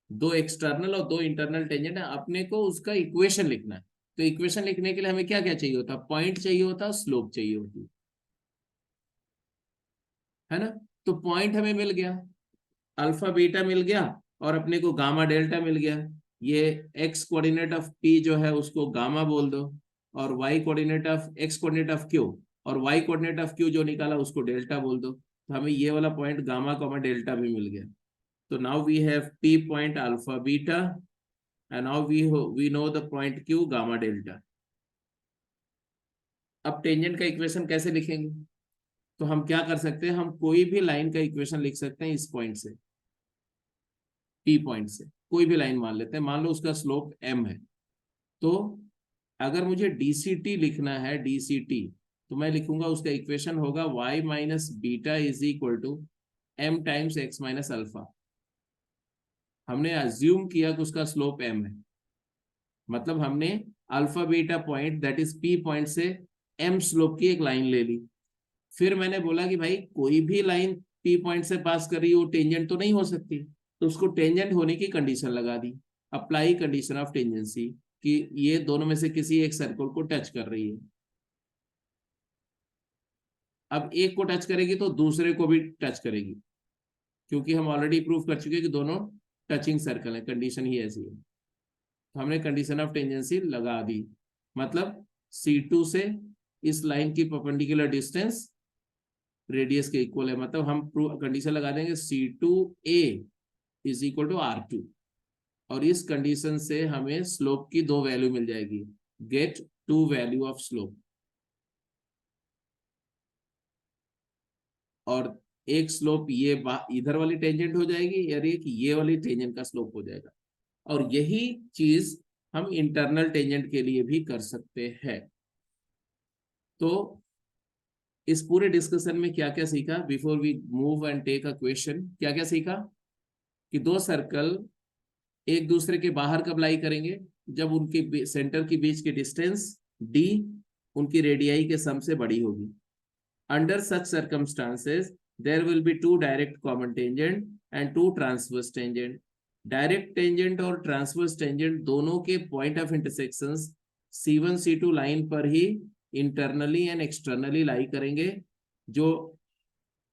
दो एक्सटर्नल और दो इंटरनल टेंजेंट है। अपने को उसका इक्वेशन लिखना है। तो इक्वेशन लिखने के लिए हमें क्या क्या चाहिए होता? पॉइंट चाहिए होता, स्लोप चाहिए होती, है ना। तो पॉइंट हमें मिल गया, अल्फा बीटा मिल गया, और अपने को गामा डेल्टा मिल गया। ये एक्स कोऑर्डिनेट ऑफ पी जो है उसको गामा बोल दो, और Y coordinate of X coordinate of Q, और वाई कोऑर्डिनेट ऑफ क्यू जो निकाला उसको डेल्टा बोल दो। तो हमें ये वाला पॉइंट गामा कॉमा डेल्टा भी मिल गया। तो now we have P point alpha beta, and now we know the point Q gamma delta. अब टेंजेंट का इक्वेशन कैसे लिखेंगे? तो हम क्या कर सकते हैं, हम कोई भी लाइन का इक्वेशन लिख सकते हैं इस पॉइंट से, पी पॉइंट से कोई भी लाइन मान लेते हैं। मान लो उसका स्लोप m है। तो अगर मुझे डीसीटी लिखना है, डीसीटी, तो मैं लिखूंगा उसका इक्वेशन होगा y minus beta is equal to m times x minus alpha. हमने अज्यूम किया कि उसका स्लोप m है, मतलब हमने alpha beta point that is P point से m स्लोप की एक लाइन ले ली। फिर मैंने बोला कि भाई कोई भी लाइन पी पॉइंट से पास कर रही हो, टेंजेंट तो नहीं हो सकती, तो उसको टेंजेंट होने की कंडीशन लगा दी। अप्लाई कंडीशन ऑफ टेंजेंसी, कि ये दोनों में से किसी एक सर्कल को टच कर रही है। अब एक को टच करेगी तो दूसरे को भी टच करेगी, क्योंकि हम ऑलरेडी प्रूव कर चुके हैं कि दोनों टचिंग सर्कल है, कंडीशन ही ऐसी है। तो हमने कंडीशन ऑफ टेंजेंसी लगा दी, मतलब C2 से इस लाइन की परपेंडिकुलर डिस्टेंस रेडियस के इक्वल है। मतलब हम कंडीशन लगा देंगे C2A is equal to R2, और इस कंडीशन से हमें स्लोप की दो वैल्यू मिल जाएगी, get two value of slope. और एक स्लोप ये इधर वाली टेंजेंट हो जाएगी, और एक ये वाली टेंजेंट का स्लोप हो जाएगा। और यही चीज हम इंटरनल टेंजेंट के लिए भी कर सकते हैं। तो इस पूरे डिस्कशन में क्या क्या सीखा, before we move and take a question, क्या क्या सीखा? कि दो सर्कल एक दूसरे के बाहर कब लाई करेंगे? जब उनके सेंटर के बीच की डिस्टेंस d उनकी रेडियाई के सम से बड़ी होगी। Under such circumstances there will be two direct common tangent and two transverse tangent. Direct tangent और ट्रांसवर्स टेंजेंट दोनों के point of intersections C1 C2 line पर ही इंटरनली एंड एक्सटर्नली लाई करेंगे। जो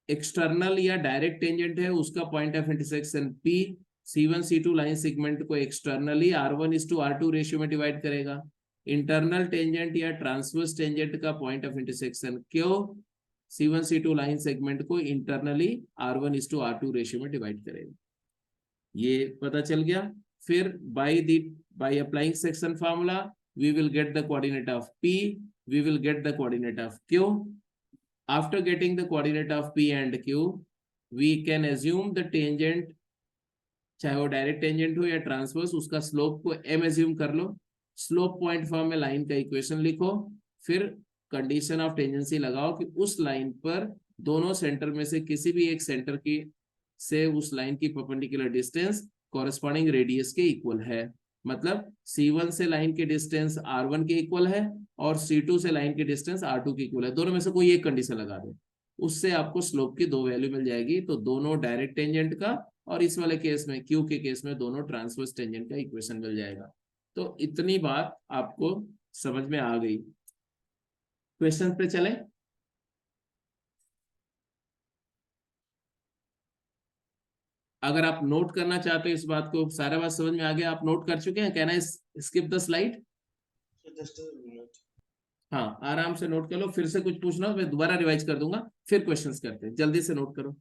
एक्सटर्नल या डायरेक्ट टेंजेंट है उसका point of intersection P C1 C2 line segment को एक्सटर्नली R1:R2 रेशियो में डिवाइड करेगा। इंटरनल टेंजेंट या ट्रांसवर्स टेंजेंट का point of intersection Q C1 C2 line segment को इंटरनली R1:R2 रेशियो में डिवाइड करेगा। ये पता चल गया। फिर by applying section formula we will get the coordinate of P, we will get the coordinate of Q. After getting the coordinate of P and Q, we can assume the tangent, चाहे वो direct tangent हो या transverse, उसका slope को m assume कर लो। Slope point form में line का equation लिखो, फिर कंडीशन ऑफ टेंजेंसी लगाओ कि उस लाइन पर दोनों सेंटर में से किसी भी एक सेंटर की से उस लाइन की परपेंडिकुलर डिस्टेंस कॉरेस्पॉन्डिंग रेडियस के इक्वल है। मतलब C1 से लाइन की डिस्टेंस R1 के इक्वल है, और C2 से लाइन की डिस्टेंस R2 के इक्वल है। दोनों में से कोई एक कंडीशन लगा दो, उससे आपको स्लोप की दो वैल्यू मिल जाएगी। तो दोनों डायरेक्ट टेंजेंट का, और इस वाले केस में क्यू के केस में दोनों ट्रांसवर्स टेंजेंट का इक्वेशन मिल जाएगा। तो इतनी बात आपको समझ में आ गई। क्वेश्चन पे चले। अगर आप नोट करना चाहते हो इस बात को, सारा बात समझ में आ गया, आप नोट कर चुके हैं? कहना है स्किप द स्लाइड। हाँ, आराम से नोट कर लो। फिर से कुछ पूछना मैं दोबारा रिवाइज कर दूंगा, फिर क्वेश्चंस करते हैं। जल्दी से नोट करो।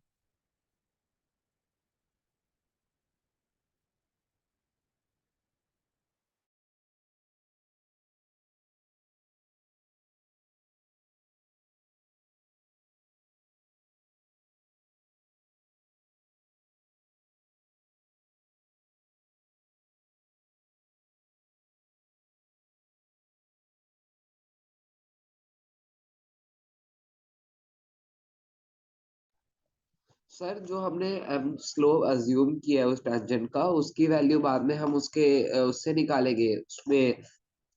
सर जो हमने स्लोप अज्यूम किया है उस टेंजेंट का, उसकी वैल्यू बाद में हम उसके उससे निकालेंगे, उसमें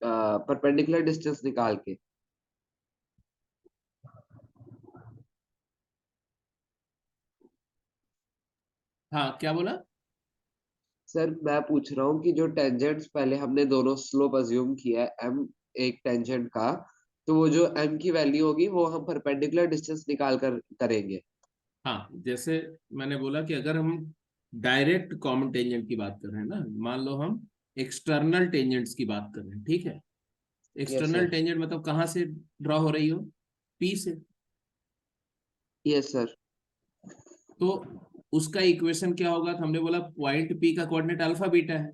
परपेंडिकुलर डिस्टेंस निकाल के। हाँ, क्या बोला? सर मैं पूछ रहा हूँ कि जो टेंजेंट्स पहले हमने दोनों स्लोप अज्यूम किया है m एक टेंजेंट का, तो वो जो m की वैल्यू होगी वो हम परपेंडिकुलर डिस्टेंस निकाल कर करेंगे। हाँ, जैसे मैंने बोला कि अगर हम डायरेक्ट कॉमन टेंजेंट की बात कर रहे हैं ना, मान लो हम एक्सटर्नल टेंजेंट्स की बात कर रहे हैं, ठीक है। Yes external sir. टेंजेंट मतलब कहाँ से ड्रॉ हो रही हो? पी से। Yes sir. तो उसका इक्वेशन क्या होगा? तो हमने बोला पॉइंट पी का कोऑर्डिनेट अल्फा बीटा है,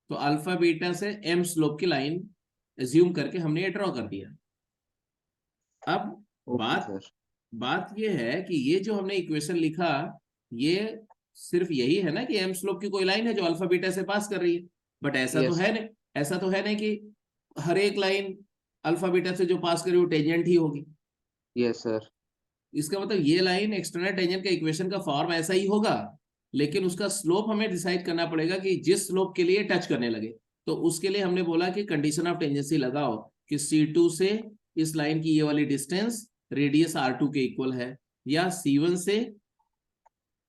तो अल्फा बीटा से एम स्लोप की लाइन एज्यूम करके हमने ये ड्रॉ कर दिया। अब ओके बात सर। बात ये है कि ये जो हमने इक्वेशन लिखा, ये सिर्फ यही है ना कि एम स्लोप की कोई लाइन है जो अल्फा बीटा से पास कर रही है, बट ऐसा तो यस। है नहीं। ऐसा तो है नहीं कि हर एक लाइन अल्फा बीटा से जो पास कर रही है वो टेंजेंट ही होगी। Yes sir. इसका मतलब ये लाइन एक्सटर्नल टेंजेंट का इक्वेशन का फॉर्म ऐसा ही होगा, लेकिन उसका स्लोप हमें डिसाइड करना पड़ेगा कि जिस स्लोप के लिए टच करने लगे। तो उसके लिए हमने बोला कि कंडीशन ऑफ टेंजेंसी लगाओ कि C2 से इस लाइन की ये वाली डिस्टेंस रेडियस R2 के इक्वल है, या C1 से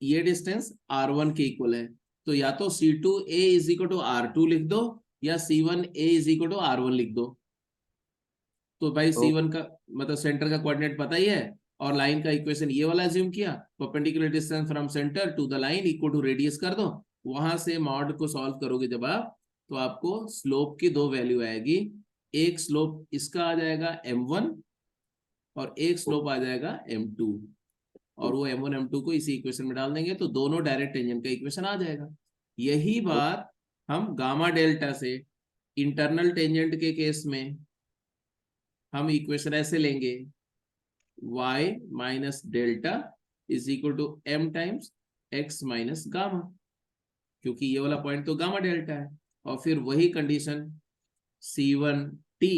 ये डिस्टेंस R1 के इक्वल है। तो या तो C2A is equal to R2 लिख दो, या C1A is equal to R1 लिख दो। तो भाई ओ C1 का मतलब सेंटर का कोऑर्डिनेट पता ही है, और लाइन का इक्वेशन ये वाला अज्यूम किया, perpendicular distance from centre to the line equal to radius कर दो। वहां से मॉड को सॉल्व करोगे जब आप, तो आपको स्लोप की दो वैल्यू आएगी। एक स्लोप इसका आ जाएगा m1, और एक स्लोप आ जाएगा m2, और वो m1 m2 को इसी इक्वेशन में डाल देंगे तो दोनों डायरेक्ट टेंजेंट का इक्वेशन आ जाएगा। यही बात हम गामा डेल्टा से इंटरनल टेंजेंट के केस में हम इक्वेशन ऐसे लेंगे, y minus delta is equal to m times x minus gamma, क्योंकि ये वाला पॉइंट तो गामा डेल्टा है। और फिर वही condition C1t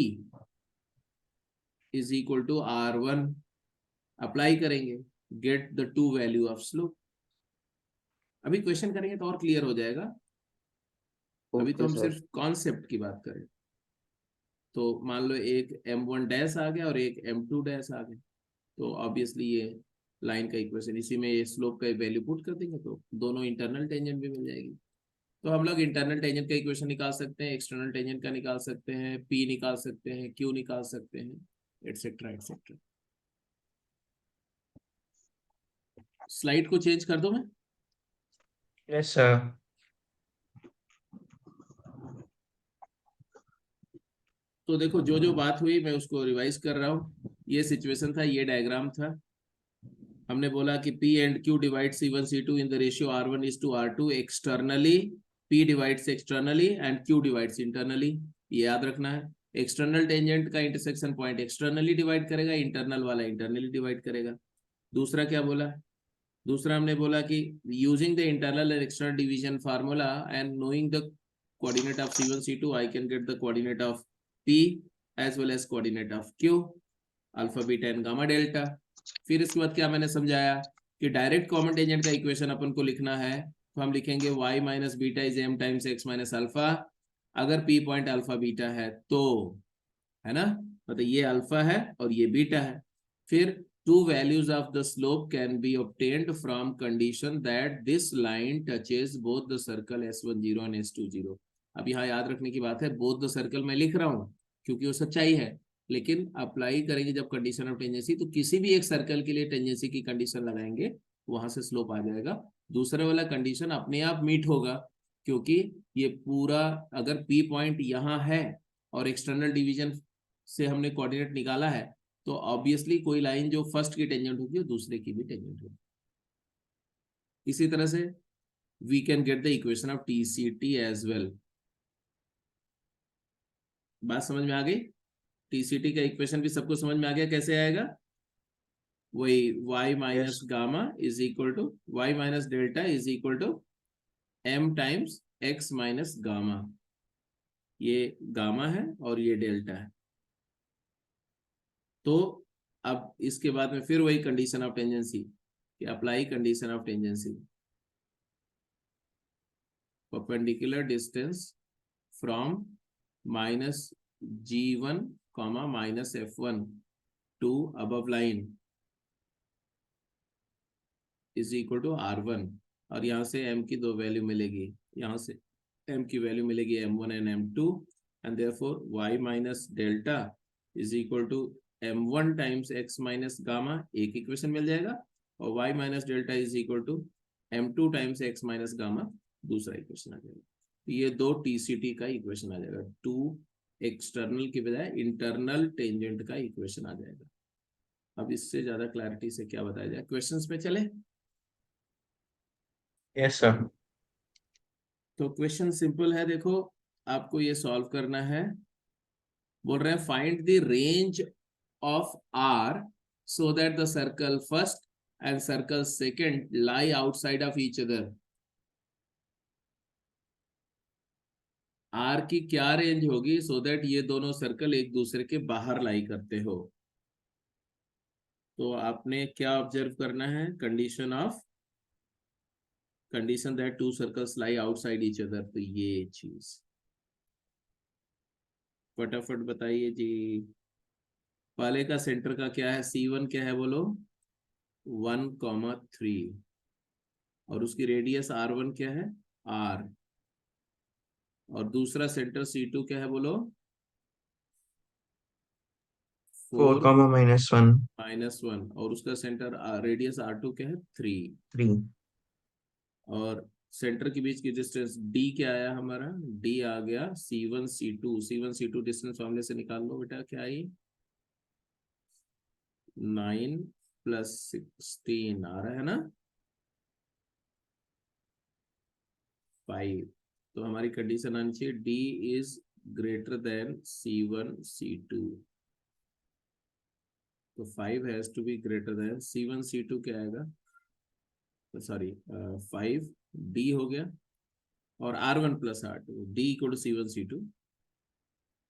is equal to R1 apply करेंगे, get the two value of slope. अभी क्वेश्चन करेंगे तो और क्लियर हो जाएगा, अभी तो ओके हम सर। सिर्फ कॉन्सेप्ट की बात करें। तो मान लो एक m1 डैश आ गया और एक m2 डैश आ गया, तो ऑब्वियसली ये लाइन का इक्वेशन, इसी में ये स्लोप का वैल्यू पुट कर देंगे तो दोनों इंटरनल टेंजेंट भी मिल जाएगी। तो हम लोग इंटरनल टेंजेंट का इक्वेशन निकाल सकते हैं, एक्सटर्नल टेंजेंट का निकाल सकते हैं, पी निकाल सकते हैं, क्यू निकाल सकते हैं, एटसेट्रा एटसेट्रा। स्लाइड को चेंज कर दो मैं। Yes sir. तो देखो जो जो बात हुई मैं उसको रिवाइज कर रहा हूँ। ये सिचुएशन था, ये डायग्राम था। हमने बोला कि P and Q divide C1 C2 in the ratio R1 is to R2 externally, P divides externally and Q divides internally. ये याद रखना है। एक्सटर्नल टेंजेंट का इंटरसेक्शन पॉइंट एक्सटर्नली डिवाइड करेगा, इंटरनल वाला इंटरनली डिवाइड करेगा। दूसरा क्या बोला? दूसरा हमने बोला कि using the internal and external division formula and knowing the coordinate of C1 C2 I can get the coordinate of P as well as coordinate of Q, alpha beta and gamma delta. फिर इसके बाद क्या मैंने समझाया कि direct common tangent का equation अपन को लिखना है, तो हम लिखेंगे y minus beta is m times x minus alpha, अगर P पॉइंट अल्फा बीटा है तो, है ना, मतलब ये अल्फा है और ये बीटा है। फिर to values of the slope can be obtained from condition that this line touches both the circle S10 and S20। अब यहाँ याद रखने की बात है, बोथ द सर्कल मैं लिख रहा हूँ क्योंकि वो सच्चाई है, लेकिन अप्लाई करेंगे जब कंडीशन ऑफ टेंजेंसी, तो किसी भी एक सर्कल के लिए टेंजेंसी की कंडीशन लगाएंगे, वहां से स्लोप आ जाएगा। दूसरा वाला कंडीशन अपने आप मीट होगा, क्योंकि ये पूरा अगर P पॉइंट यहाँ है और एक्सटर्नल डिवीजन से हमने कोऑर्डिनेट निकाला है, तो ऑब्वियसली कोई लाइन जो फर्स्ट की टेंजेंट होगी वो दूसरे की भी टेंजेंट होगी। इसी तरह से we can get the equation of TCT as well. बात समझ में आ गई? TCT का इक्वेशन भी सबको समझ में आ गया कैसे आएगा? वही y minus gamma is equal to y minus delta is equal to m times x minus gamma. ये गामा है और ये डेल्टा है। तो अब इसके बाद में फिर वही condition of tangency, apply condition of tangency, perpendicular distance from minus G1 comma minus F1 to above line is equal to R1, और यहाँ से m की दो वैल्यू मिलेगी, यहाँ से m की वैल्यू मिलेगी m1 and m2, and therefore y minus delta is equal to m1 times x minus gamma, एक इक्वेशन मिल जाएगा, और y minus delta is equal to m2 times x minus gamma, दूसरा equation आ जाएगा। तो ये दो TCT का इक्वेशन आ जाएगा, टू एक्सटर्नल की बजाय इंटरनल टेंजेंट का इक्वेशन आ जाएगा। अब इससे ज्यादा क्लैरिटी से क्या बताया जाए, क्वेश्चंस पे चले। Yes sir. तो क्वेश्चन सिंपल है, देखो आपको ये सॉल्व करना है। बोल रहे हैं find the range of R so that the circle first and circle second lie outside of each other. R की क्या रेंज होगी सो दैट ये दोनों सर्कल एक दूसरे के बाहर लाई करते हो। तो आपने क्या ऑब्जर्व करना है, condition that to circles lie outside each other. तो ये चीज फटाफट बताइए जी। पहले का सेंटर का क्या है, C1 क्या है बोलो, 1,3, और उसकी रेडियस R1 क्या है, R, और दूसरा सेंटर C2 क्या है बोलो, 4 कॉमा -1 -1, और उसका सेंटर रेडियस R2 क्या है, 3, 3। और सेंटर के बीच की डिस्टेंस D क्या आया हमारा, D आ गया C1 C2 डिस्टेंस फॉर्मूले से निकाल लो बेटा, क्या आई, 9 + 16 आ रहा है ना, 5। तो हमारी कंडीशन आनी चाहिए D is greater than C1 C2। तो 5 has to be greater than C1 C2, क्या आएगा, सॉरी 5 D हो गया, और R1 + R2, D = C1 C2,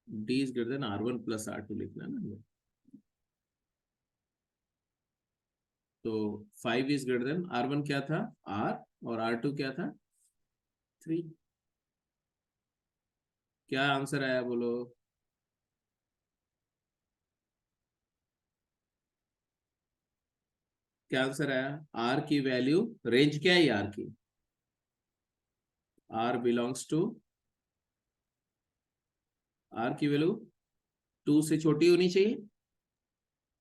D is greater than R1 + R2 लिखना है ना। तो 5 इज ग्रेटर देन R1 क्या था, R, और R2 क्या था, 3। क्या आंसर आया बोलो, क्या आंसर आया, R की वैल्यू, रेंज क्या है R की, R बिलोंग्स टू, R की वैल्यू 2 से छोटी होनी चाहिए,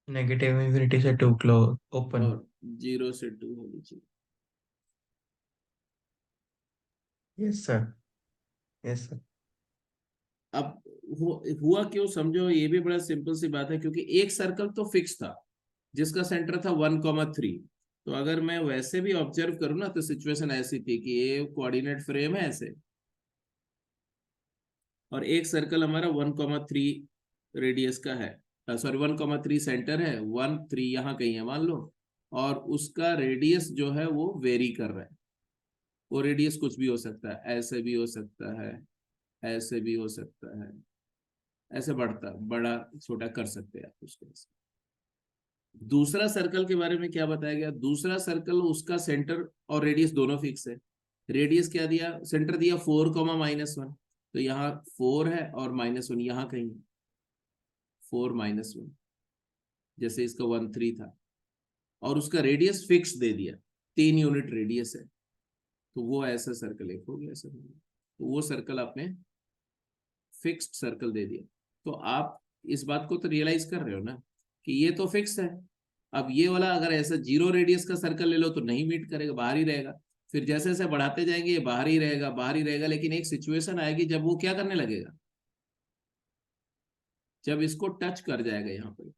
नेगेटिव इंफिनिटी से 2 क्लोज ओपन। और 0 से 2 होनी चाहिए। Yes sir, yes sir. अब हुआ क्यों समझो, ये भी बड़ा सिंपल सी बात है, क्योंकि एक सर्कल तो फिक्स था जिसका सेंटर था 1,3। तो अगर मैं वैसे भी ऑब्जर्व करूं ना, तो सिचुएशन ऐसी थी कि ये कोऑर्डिनेट फ्रेम है ऐसे, और एक सर्कल हमारा 1,3 रेडियस का है, सॉरी 1,3 सेंटर है, 1,3 यहाँ कहीं है मान लो, और उसका रेडियस जो है वो वेरी कर रहा है। वो रेडियस कुछ भी हो सकता है, ऐसे भी हो सकता है, ऐसे भी हो सकता है, ऐसे बढ़ता बड़ा छोटा कर सकते हैं आप उसको। दूसरा सर्कल के बारे में क्या बताया गया, दूसरा सर्कल उसका सेंटर और रेडियस दोनों फिक्स है। रेडियस क्या दिया, सेंटर दिया 4, -1, तो यहाँ 4 है और -1 यहाँ कहीं, 4 -1, जैसे इसका 1,3 था, और उसका रेडियस फिक्स दे दिया, 3 यूनिट रेडियस है, तो वो ऐसा सर्कल एक हो गया सर। तो वो सर्कल आपने फिक्स्ड सर्कल दे दिया। तो आप इस बात को तो रियलाइज कर रहे हो ना कि ये तो फिक्स है। अब ये वाला अगर ऐसा 0 रेडियस का सर्कल ले लो तो नहीं मीट करेगा, बाहर ही रहेगा। फिर जैसे जैसे बढ़ाते जाएंगे ये बाहर ही रहेगा, बाहर ही रहेगा, लेकिन एक सिचुएशन आएगी जब वो क्या करने लगेगा, जब इसको टच कर जाएगा यहाँ पर,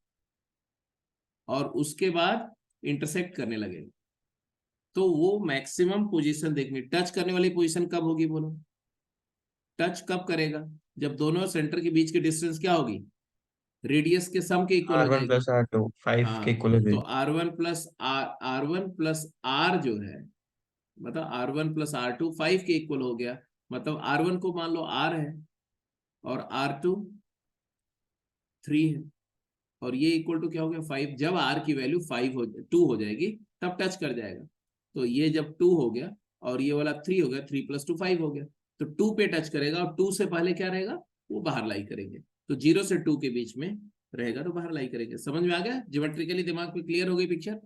और उसके बाद इंटरसेक्ट करने लगेगा। तो वो मैक्सिमम पोजीशन देखनी, टच करने वाली पोजीशन कब होगी बोलो, टच कब करेगा, जब दोनों सेंटर के बीच की डिस्टेंस क्या होगी, रेडियस के सम के इक्वल हो R1 जाएगी। + R2 5 के हाँ, इक्वल हो तो जाएगी। R1 + R जो है, मतलब R1 + R2 5 के इक्वल हो गया, मतलब R1 को मान लो R है और R2 3 है, और ये इक्वल टू क्या हो गया 5। जब R की वैल्यू 2 हो जाएगी तब टच कर जाएगा। तो ये जब 2 हो गया और ये वाला 3 हो गया, 3 + 2 5 हो गया, तो 2 पे टच करेगा, और 2 से पहले क्या रहेगा, वो बाहर लाई करेंगे। तो 0 से 2 के बीच में रहेगा तो बाहर लाई करेंगे। समझ में आ गया? ज्योमेट्रिकली दिमाग में क्लियर हो गई पिक्चर?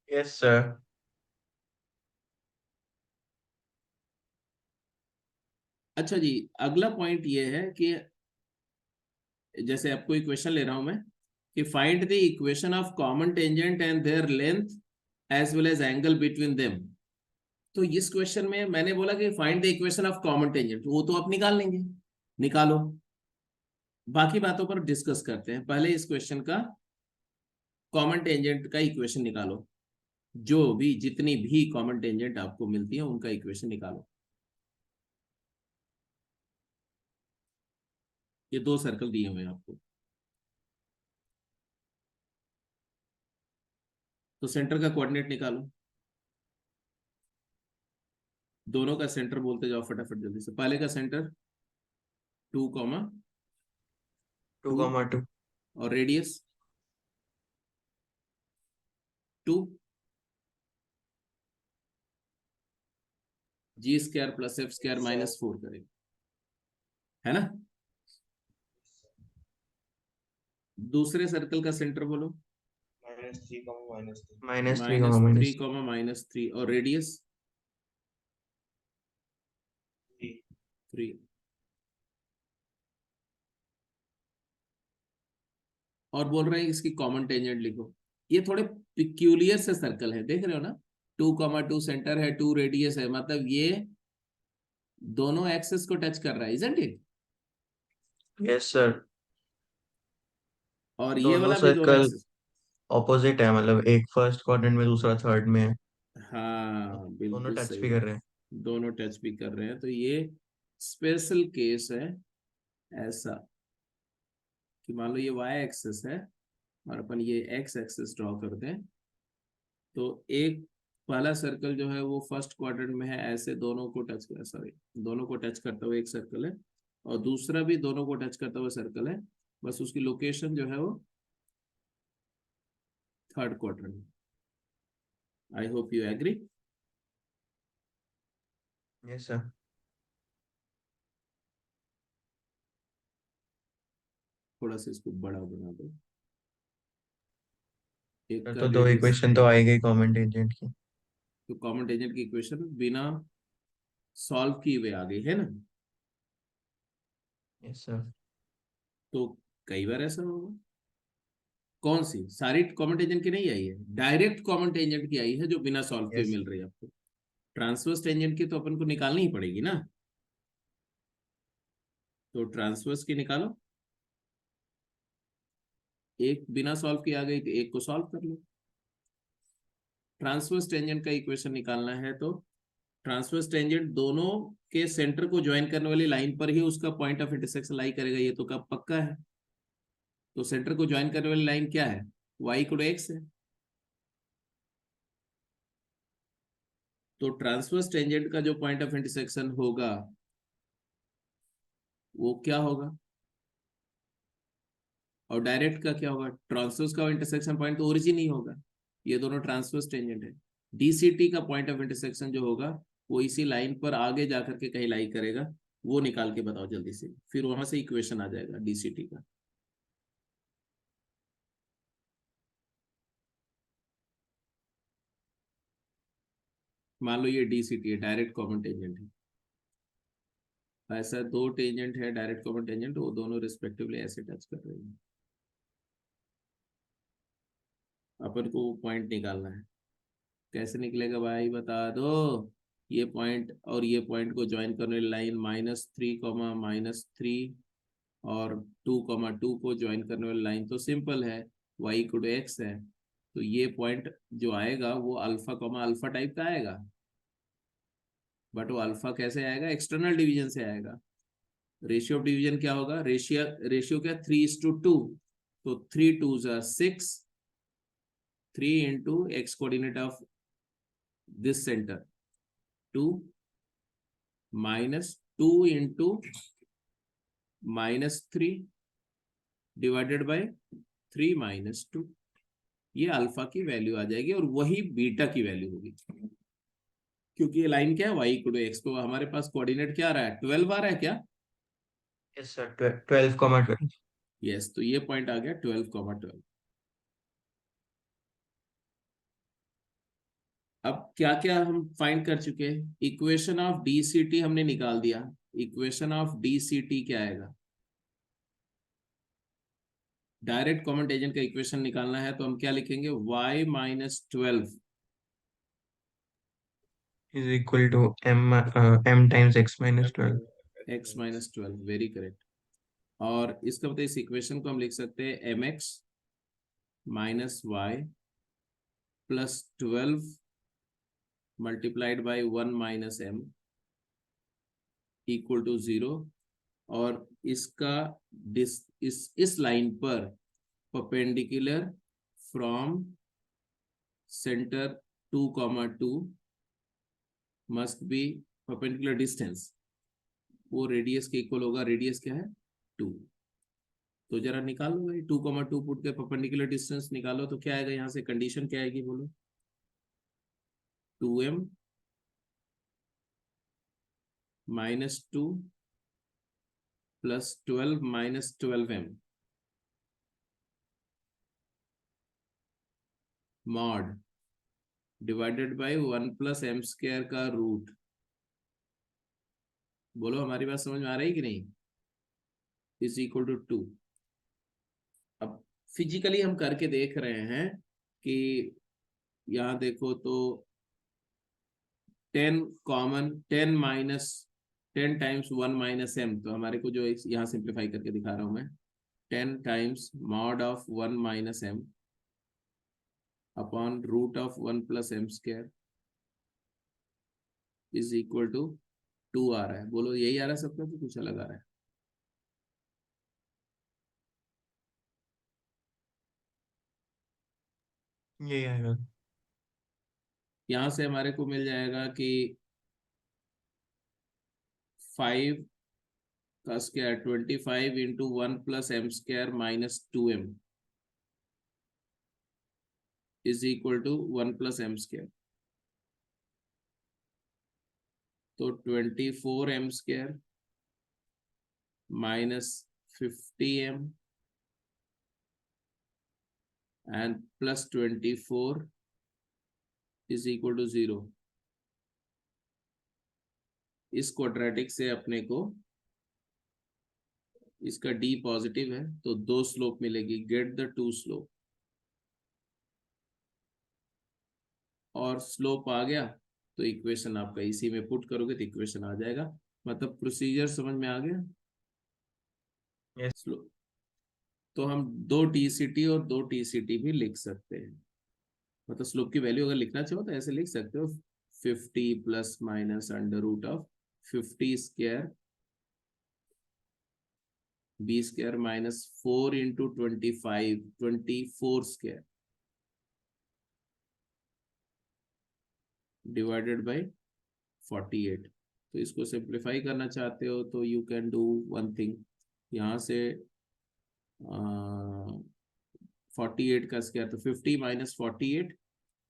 Yes sir. अच्छा जी, अगला पॉइंट ये है कि जैसे आपको इक्वेशन ले रहा हूं मैं कि find the equation of common tangent and their length as well as angle between them. तो इस क्वेश्चन में मैंने बोला कि find the equation of common tangent, वो तो आप निकाल लेंगे, निकालो। बाकी बातों पर डिस्कस करते हैं। पहले इस क्वेश्चन का कॉमन टेंजेंट का इक्वेशन निकालो। जो भी जितनी भी कॉमन टेंजेंट आपको मिलती है उनका इक्वेशन निकालो। ये 2 सर्कल दिए हुए हैं आपको। तो सेंटर का कोऑर्डिनेट निकालो। दोनों का सेंटर बोलते जाओ फटाफट जल्दी से। पहले का सेंटर 2, 2,2 और radius 2, g square plus f square minus 4 करेंगे, है ना? दूसरे सर्कल का सेंटर बोलो। -3, -3 -3, और रेडियस 3। और बोल रहे हैं इसकी कॉमन टेंजेंट लिखो। ये थोड़े पिक्यूलियर से सर्कल है, देख रहे हो ना? 2, 2 सेंटर है, 2 रेडियस है, मतलब ये दोनों एक्सेस को टच कर रहा है, इजंट इट? Yes sir. और ये दोनों वाला भी दोनों सर्कल एक्सेस। ऑपोजिट है, मतलब एक फर्स्ट क्वाड्रेंट में दूसरा थर्ड में है। हाँ दोनों बिल्कुल टच सही भी कर बात। रहे हैं। दोनों टच भी कर रहे हैं, तो ये स्पेशल केस है ऐसा कि मान लो ये वाई एक्सेस है और अपन ये एक्स एक्सेस ड्रॉ कर दें, तो एक पहला सर्कल जो है वो फर्स्ट क्वाड्रेंट में है, ऐसे दोनों को टच कर, सॉरी, दोनों को टच करता हुआ एक सर्कल है, और दूसरा भी दोनों को टच करता हुआ सर्कल है, बस उसकी लोकेशन जो है वो थर्ड क्वाड्रेंट में। I hope you agree. Yes sir. थोड़ा सा इसको बड़ा बना दो। एक सर का तो दो रेडियस, इक्वेशन तो आई गई कॉमन टेंजेंट की। तो कॉमन टेंजेंट की इक्वेशन बिना सॉल्व किए हुए आ गई है ना? Yes sir. तो कई बार ऐसा होगा। कौन सी? सारी कॉमन टेंजेंट की नहीं आई है, डायरेक्ट कॉमन टेंजेंट की आई है जो बिना सॉल्व किए यस मिल रही है आपको। ट्रांसवर्स टेंजेंट की तो अपन को निकालनी ही पड़ेगी ना, तो ट्रांसवर्स की निकालो। एक बिना सॉल्व किए आ गई तो एक को सॉल्व कर लो। ट्रांसवर्स टेंजेंट का इक्वेशन निकालना है तो ट्रांसवर्स टेंजेंट दोनों के सेंटर को ज्वाइन करने वाली लाइन पर ही उसका पॉइंट ऑफ इंटरसेक्शन लाई करेगा, ये तो कब पक्का है। तो सेंटर को ज्वाइन करने वाली लाइन क्या है? y इक्वल x है। तो ट्रांसवर्स टेंजेंट का जो पॉइंट ऑफ इंटरसेक्शन होगा वो क्या होगा, और डायरेक्ट का क्या होगा? ट्रांसवर्स का इंटरसेक्शन पॉइंट तो ओरिजिन ही होगा, ये दोनों ट्रांसवर्स टेंजेंट है। डीसीटी का पॉइंट ऑफ इंटरसेक्शन जो होगा वो इसी लाइन पर आगे जाकर के कहीं लाई करेगा, वो निकाल के बताओ जल्दी से, फिर वहां से इक्वेशन आ जाएगा डीसीटी का। मान लो ये डीसीटी है, डायरेक्ट कॉमन टेंजेंट है। ऐसा 2 टेंजेंट है डायरेक्ट कॉमन टेंजेंट, वो दोनों रिस्पेक्टिवली ऐसे टच कर रहे हैं। अपन को पॉइंट निकालना है। कैसे निकलेगा भाई बता दो? ये पॉइंट और ये पॉइंट को ज्वाइन करने वाली लाइन -3, और 2, 2 को ज्वाइन करने वाली लाइन तो सिंपल है, y इक्वल टू x है। तो ये पॉइंट जो आएगा वो अल्फा कॉमा अल्फा टाइप का आएगा, बट वो अल्फा कैसे आएगा? एक्सटर्नल डिवीजन से आएगा। रेशियो ऑफ डिवीजन क्या होगा? रेशियो क्या? 3:2। तो 3 2s are 6, 3 into x coordinate of this center 2 minus 2 into -3 divided by 3 - 2। ये अल्फा की वैल्यू आ जाएगी और वही बीटा की वैल्यू होगी, क्योंकि ये लाइन क्या है? y इक्वल टू x, तो हमारे पास कोऑर्डिनेट क्या आ रहा है? 12 आ रहा है क्या? Yes sir. 12, 12 यस, तो ये पॉइंट आ गया 12,12। अब क्या क्या हम फाइंड कर चुके हैं? इक्वेशन ऑफ DCT हमने निकाल दिया। इक्वेशन ऑफ DCT क्या आएगा? डायरेक्ट कॉमन टेंजेंट का इक्वेशन निकालना है तो हम क्या लिखेंगे? y minus 12 is equal to m times x minus 12. x minus 12, very correct. और इसका मतलब इस इक्वेशन को हम लिख सकते हैं mx minus Y plus 12 multiplied by 1 minus m equal to 0। और इसका इस लाइन पर perpendicular from centre 2,2 must be perpendicular distance, वो रेडियस के इक्वल होगा। रेडियस क्या है? 2। तो जरा निकालो भाई, 2,2 पुट के परपेंडिकुलर डिस्टेंस निकालो तो क्या आएगा? यहाँ से कंडीशन क्या आएगी बोलो? 2m minus 2 plus 12 minus 12m mod divided by 1 plus m square का रूट। बोलो हमारी बात समझ में आ रही कि नहीं? Is equal to 2। अब फिजिकली हम करके देख रहे हैं कि यहाँ देखो तो 10 माइनस 10 टाइम्स 1 माइनस m, तो हमारे को जो यहाँ सिंप्लीफाई करके दिखा रहा हूं मैं, 10 times mod of 1 minus m upon root of 1 plus m square is equal to 2 आ रहा है। बोलो यही आ रहा है सबका तो कुछ अलग आ रहा है? यही आएगा। यहाँ से हमारे को मिल जाएगा कि 5 का square 25 into 1 plus m square minus 2m is equal to 1 plus m square. तो 24m square minus 50m and plus 24 is equal to 0। इस क्वाड्रेटिक से अपने को इसका d पॉजिटिव है तो 2 स्लोप मिलेगी। Get the 2 slope. और स्लोप आ गया तो इक्वेशन आपका इसी में पुट करोगे तो इक्वेशन आ जाएगा। मतलब प्रोसीजर समझ में आ गया? Yes. स्लोप तो हम 2 TCT और 2 TCT भी लिख सकते हैं। मतलब स्लोप की वैल्यू अगर लिखना चाहो तो ऐसे लिख सकते हो 50 plus minus under root of 50 square b square minus 4 into 25 24 square divided by 48। तो इसको सिंप्लीफाई करना चाहते हो तो you can do one thing. यहाँ से 48 का स्क्वायर तो 50 माइनस 48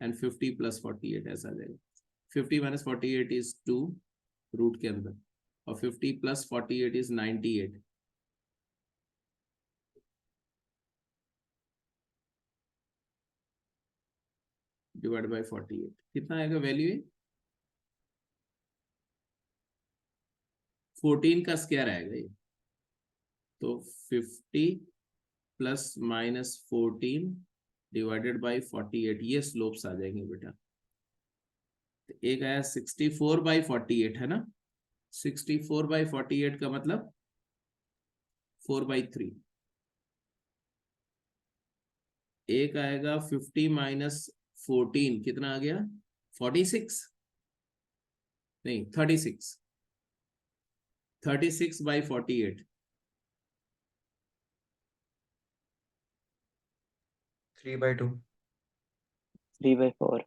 एंड 50 प्लस 48 ऐसा आ जाएगा। 50 माइनस 48 इज 2 रूट के अंदर और 50 प्लस 48 इज 98। डिवाइड बाई 48 कितना आएगा वैल्यू? 14 का स्क्वायर आएगा ये। तो 50 प्लस माइनस 14 डिवाइडेड बाई 48, ये स्लोप्स आ जाएंगे बेटा। तो एक आया 64/48 है ना? 64/48 का मतलब 4/3। एक आएगा 50 माइनस 14 कितना आ गया? 46 नहीं 36। 36/48 3/2. 3/4.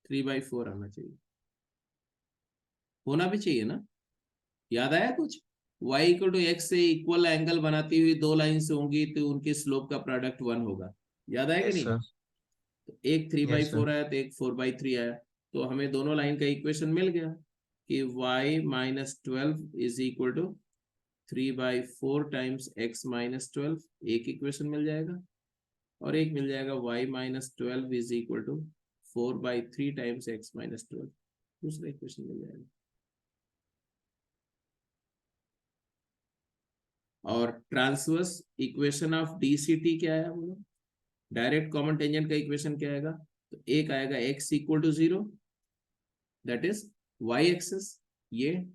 3/4 आना चाहिए, होना भी चाहिए ना? याद आया कुछ? y इक्वल टू एक्स से इक्वल एंगल बनाती हुई 2 लाइन्स होंगी तो उनके स्लोप का प्रोडक्ट 1 होगा। याद आया कि Yes, नहीं? sir. तो एक Yes, sir. 3/4 आया तो एक 4/3 आया। तो हमें दोनों लाइन का इक्वेशन मिल गया कि y minus 12 is equal to 3/4 times x minus 12, एक इक्वेशन मिल जाएगा, और एक मिल जाएगा y minus 12 is equal to 4/3 times x minus 12, दूसरा इक्वेशन मिल जाएगा। और ट्रांसवर्स इक्वेशन ऑफ DCT क्या है बोलो, डायरेक्ट कॉमन टेंजेंट का इक्वेशन क्या आएगा, तो एक आएगा x equal to 0, that is y axis, ये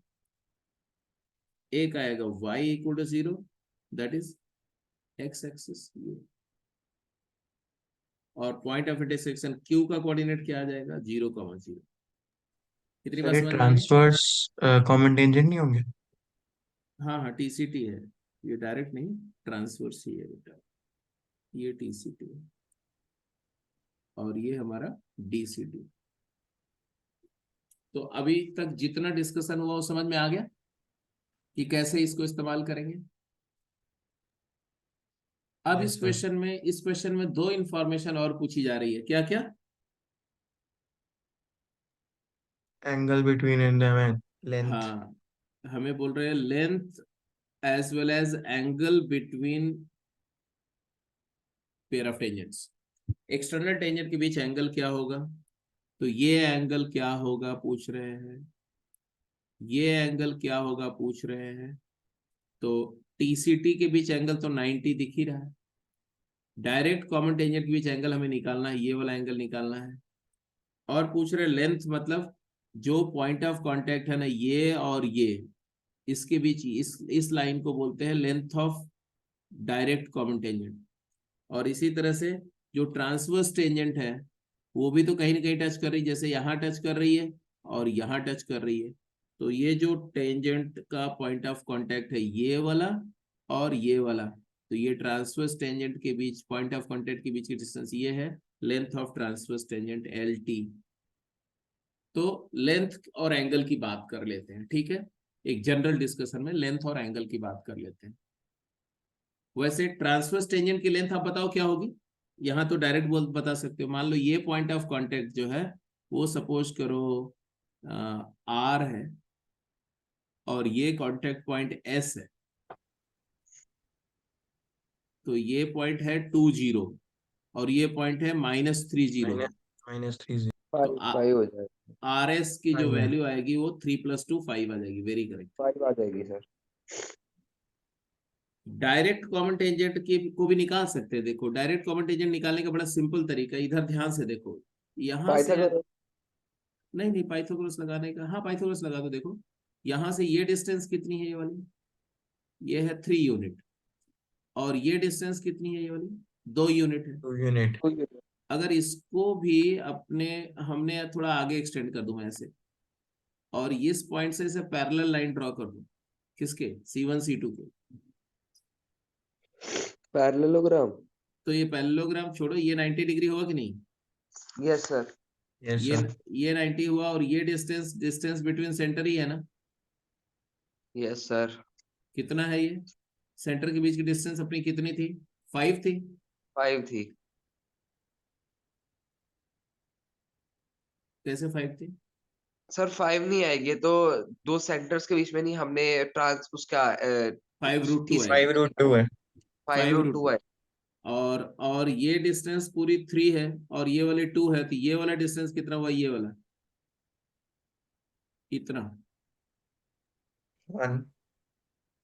एक आएगा y equal to 0, that is x axis, ये। और पॉइंट ऑफ इंटरसेक्शन Q का कोऑर्डिनेट क्या आ जाएगा, 0,0। कितनी बात सर ये समझ में आई? ट्रांसवर्स कॉमन टेंजेंट नहीं होंगे? हाँ हाँ, TCT है ये, डायरेक्ट नहीं, ट्रांसवर्स ही है बेटा, ये TCT है और ये हमारा DCT। तो अभी तक जितना डिस्कशन हुआ वो समझ में आ गया कि कैसे इसको इस्तेमाल करेंगे। अब Yes, sir. इस क्वेश्चन में दो इंफॉर्मेशन और पूछी जा रही है, क्या क्या? Angle between and length. हाँ, हमें बोल रहे हैं length as well as angle between pair of tangents. External tangent के बीच एंगल क्या होगा, तो ये एंगल क्या होगा पूछ रहे हैं, ये एंगल क्या होगा पूछ रहे हैं। तो TCT के बीच एंगल तो 90 दिख ही रहा है, डायरेक्ट कॉमन टेंजेंट के बीच एंगल हमें निकालना है, ये वाला एंगल निकालना है। और पूछ रहे लेंथ, मतलब जो पॉइंट ऑफ कांटेक्ट है ना, ये और ये, इसके बीच इस लाइन को बोलते हैं length of direct common tangent. और इसी तरह से जो ट्रांसवर्स टेंजेंट है वो भी तो कहीं ना कहीं टच कर रही है, जैसे यहाँ टच कर रही है और यहाँ टच कर रही है। तो ये जो टेंजेंट का पॉइंट ऑफ कांटेक्ट है ये वाला और ये वाला, तो ये ट्रांसवर्स टेंजेंट के बीच पॉइंट ऑफ कांटेक्ट के बीच की डिस्टेंस ये है length of transverse tangent LT। तो लेंथ और एंगल की बात कर लेते हैं, ठीक है, एक जनरल डिस्कशन में लेंथ और एंगल की बात कर लेते हैं। वैसे ट्रांसवर्स टेंजेंट की लेंथ आप बताओ क्या होगी, यहाँ तो डायरेक्ट बोल बता सकते हो। मान लो ये पॉइंट ऑफ कांटेक्ट जो है वो सपोज करो R है और ये कांटेक्ट पॉइंट S है, तो ये पॉइंट है 20 और ये पॉइंट है -30। -3 तो 5 हो जाएगा, RS की जो 5 है। वैल्यू आएगी वो 3 + 2 5 आ जाएगी, वेरी करेक्ट। 5 आ जाएगी सर। डायरेक्ट कॉमन टेंजेंट की को भी निकाल सकते हैं। देखो डायरेक्ट कॉमन टेंजेंट निकालने का बड़ा सिंपल तरीका, इधर ध्यान से देखो, यहाँ से पाइथागोरस नहीं नहीं पाइथागोरस लगाने का, हाँ पाइथागोरस लगा दो। देखो यहाँ से ये डिस्टेंस कितनी है, ये वाली, ये है 3 यूनिट, और ये डिस्टेंस कितनी है, ये वाली 2 यूनिट है। 2 यूनिट। अगर इसको भी अपने हमने थोड़ा आगे एक्सटेंड कर दूं ऐसे, और इस पॉइंट से इसे पैरेलल लाइन ड्रॉ कर दूं, किसके, C1 C2 के, पैरेललोग्राम। तो ये पैरेललोग्राम छोड़ो, ये 90 डिग्री होगा कि नहीं, यस सर। यस ये सर। ये 90 हुआ, और ये डिस्टेंस बिटवीन सेंटर ही है ना, यस सर। कितना है ये, सेंटर के बीच की डिस्टेंस अपनी कितनी थी, 5 थी। 5 थी कैसे 5 थी, सर। 5 नहीं आएगी तो दो सेंटर्स के बीच में नहीं, हमने ट्रांस उसका 5√2 तीसरा आएगी, 5√2 है। 5√2 है। और ये डिस्टेंस पूरी 3 है और ये वाले 2 है, तो ये वाला डिस्टेंस कितना हुआ, ये वाला इतना, 1।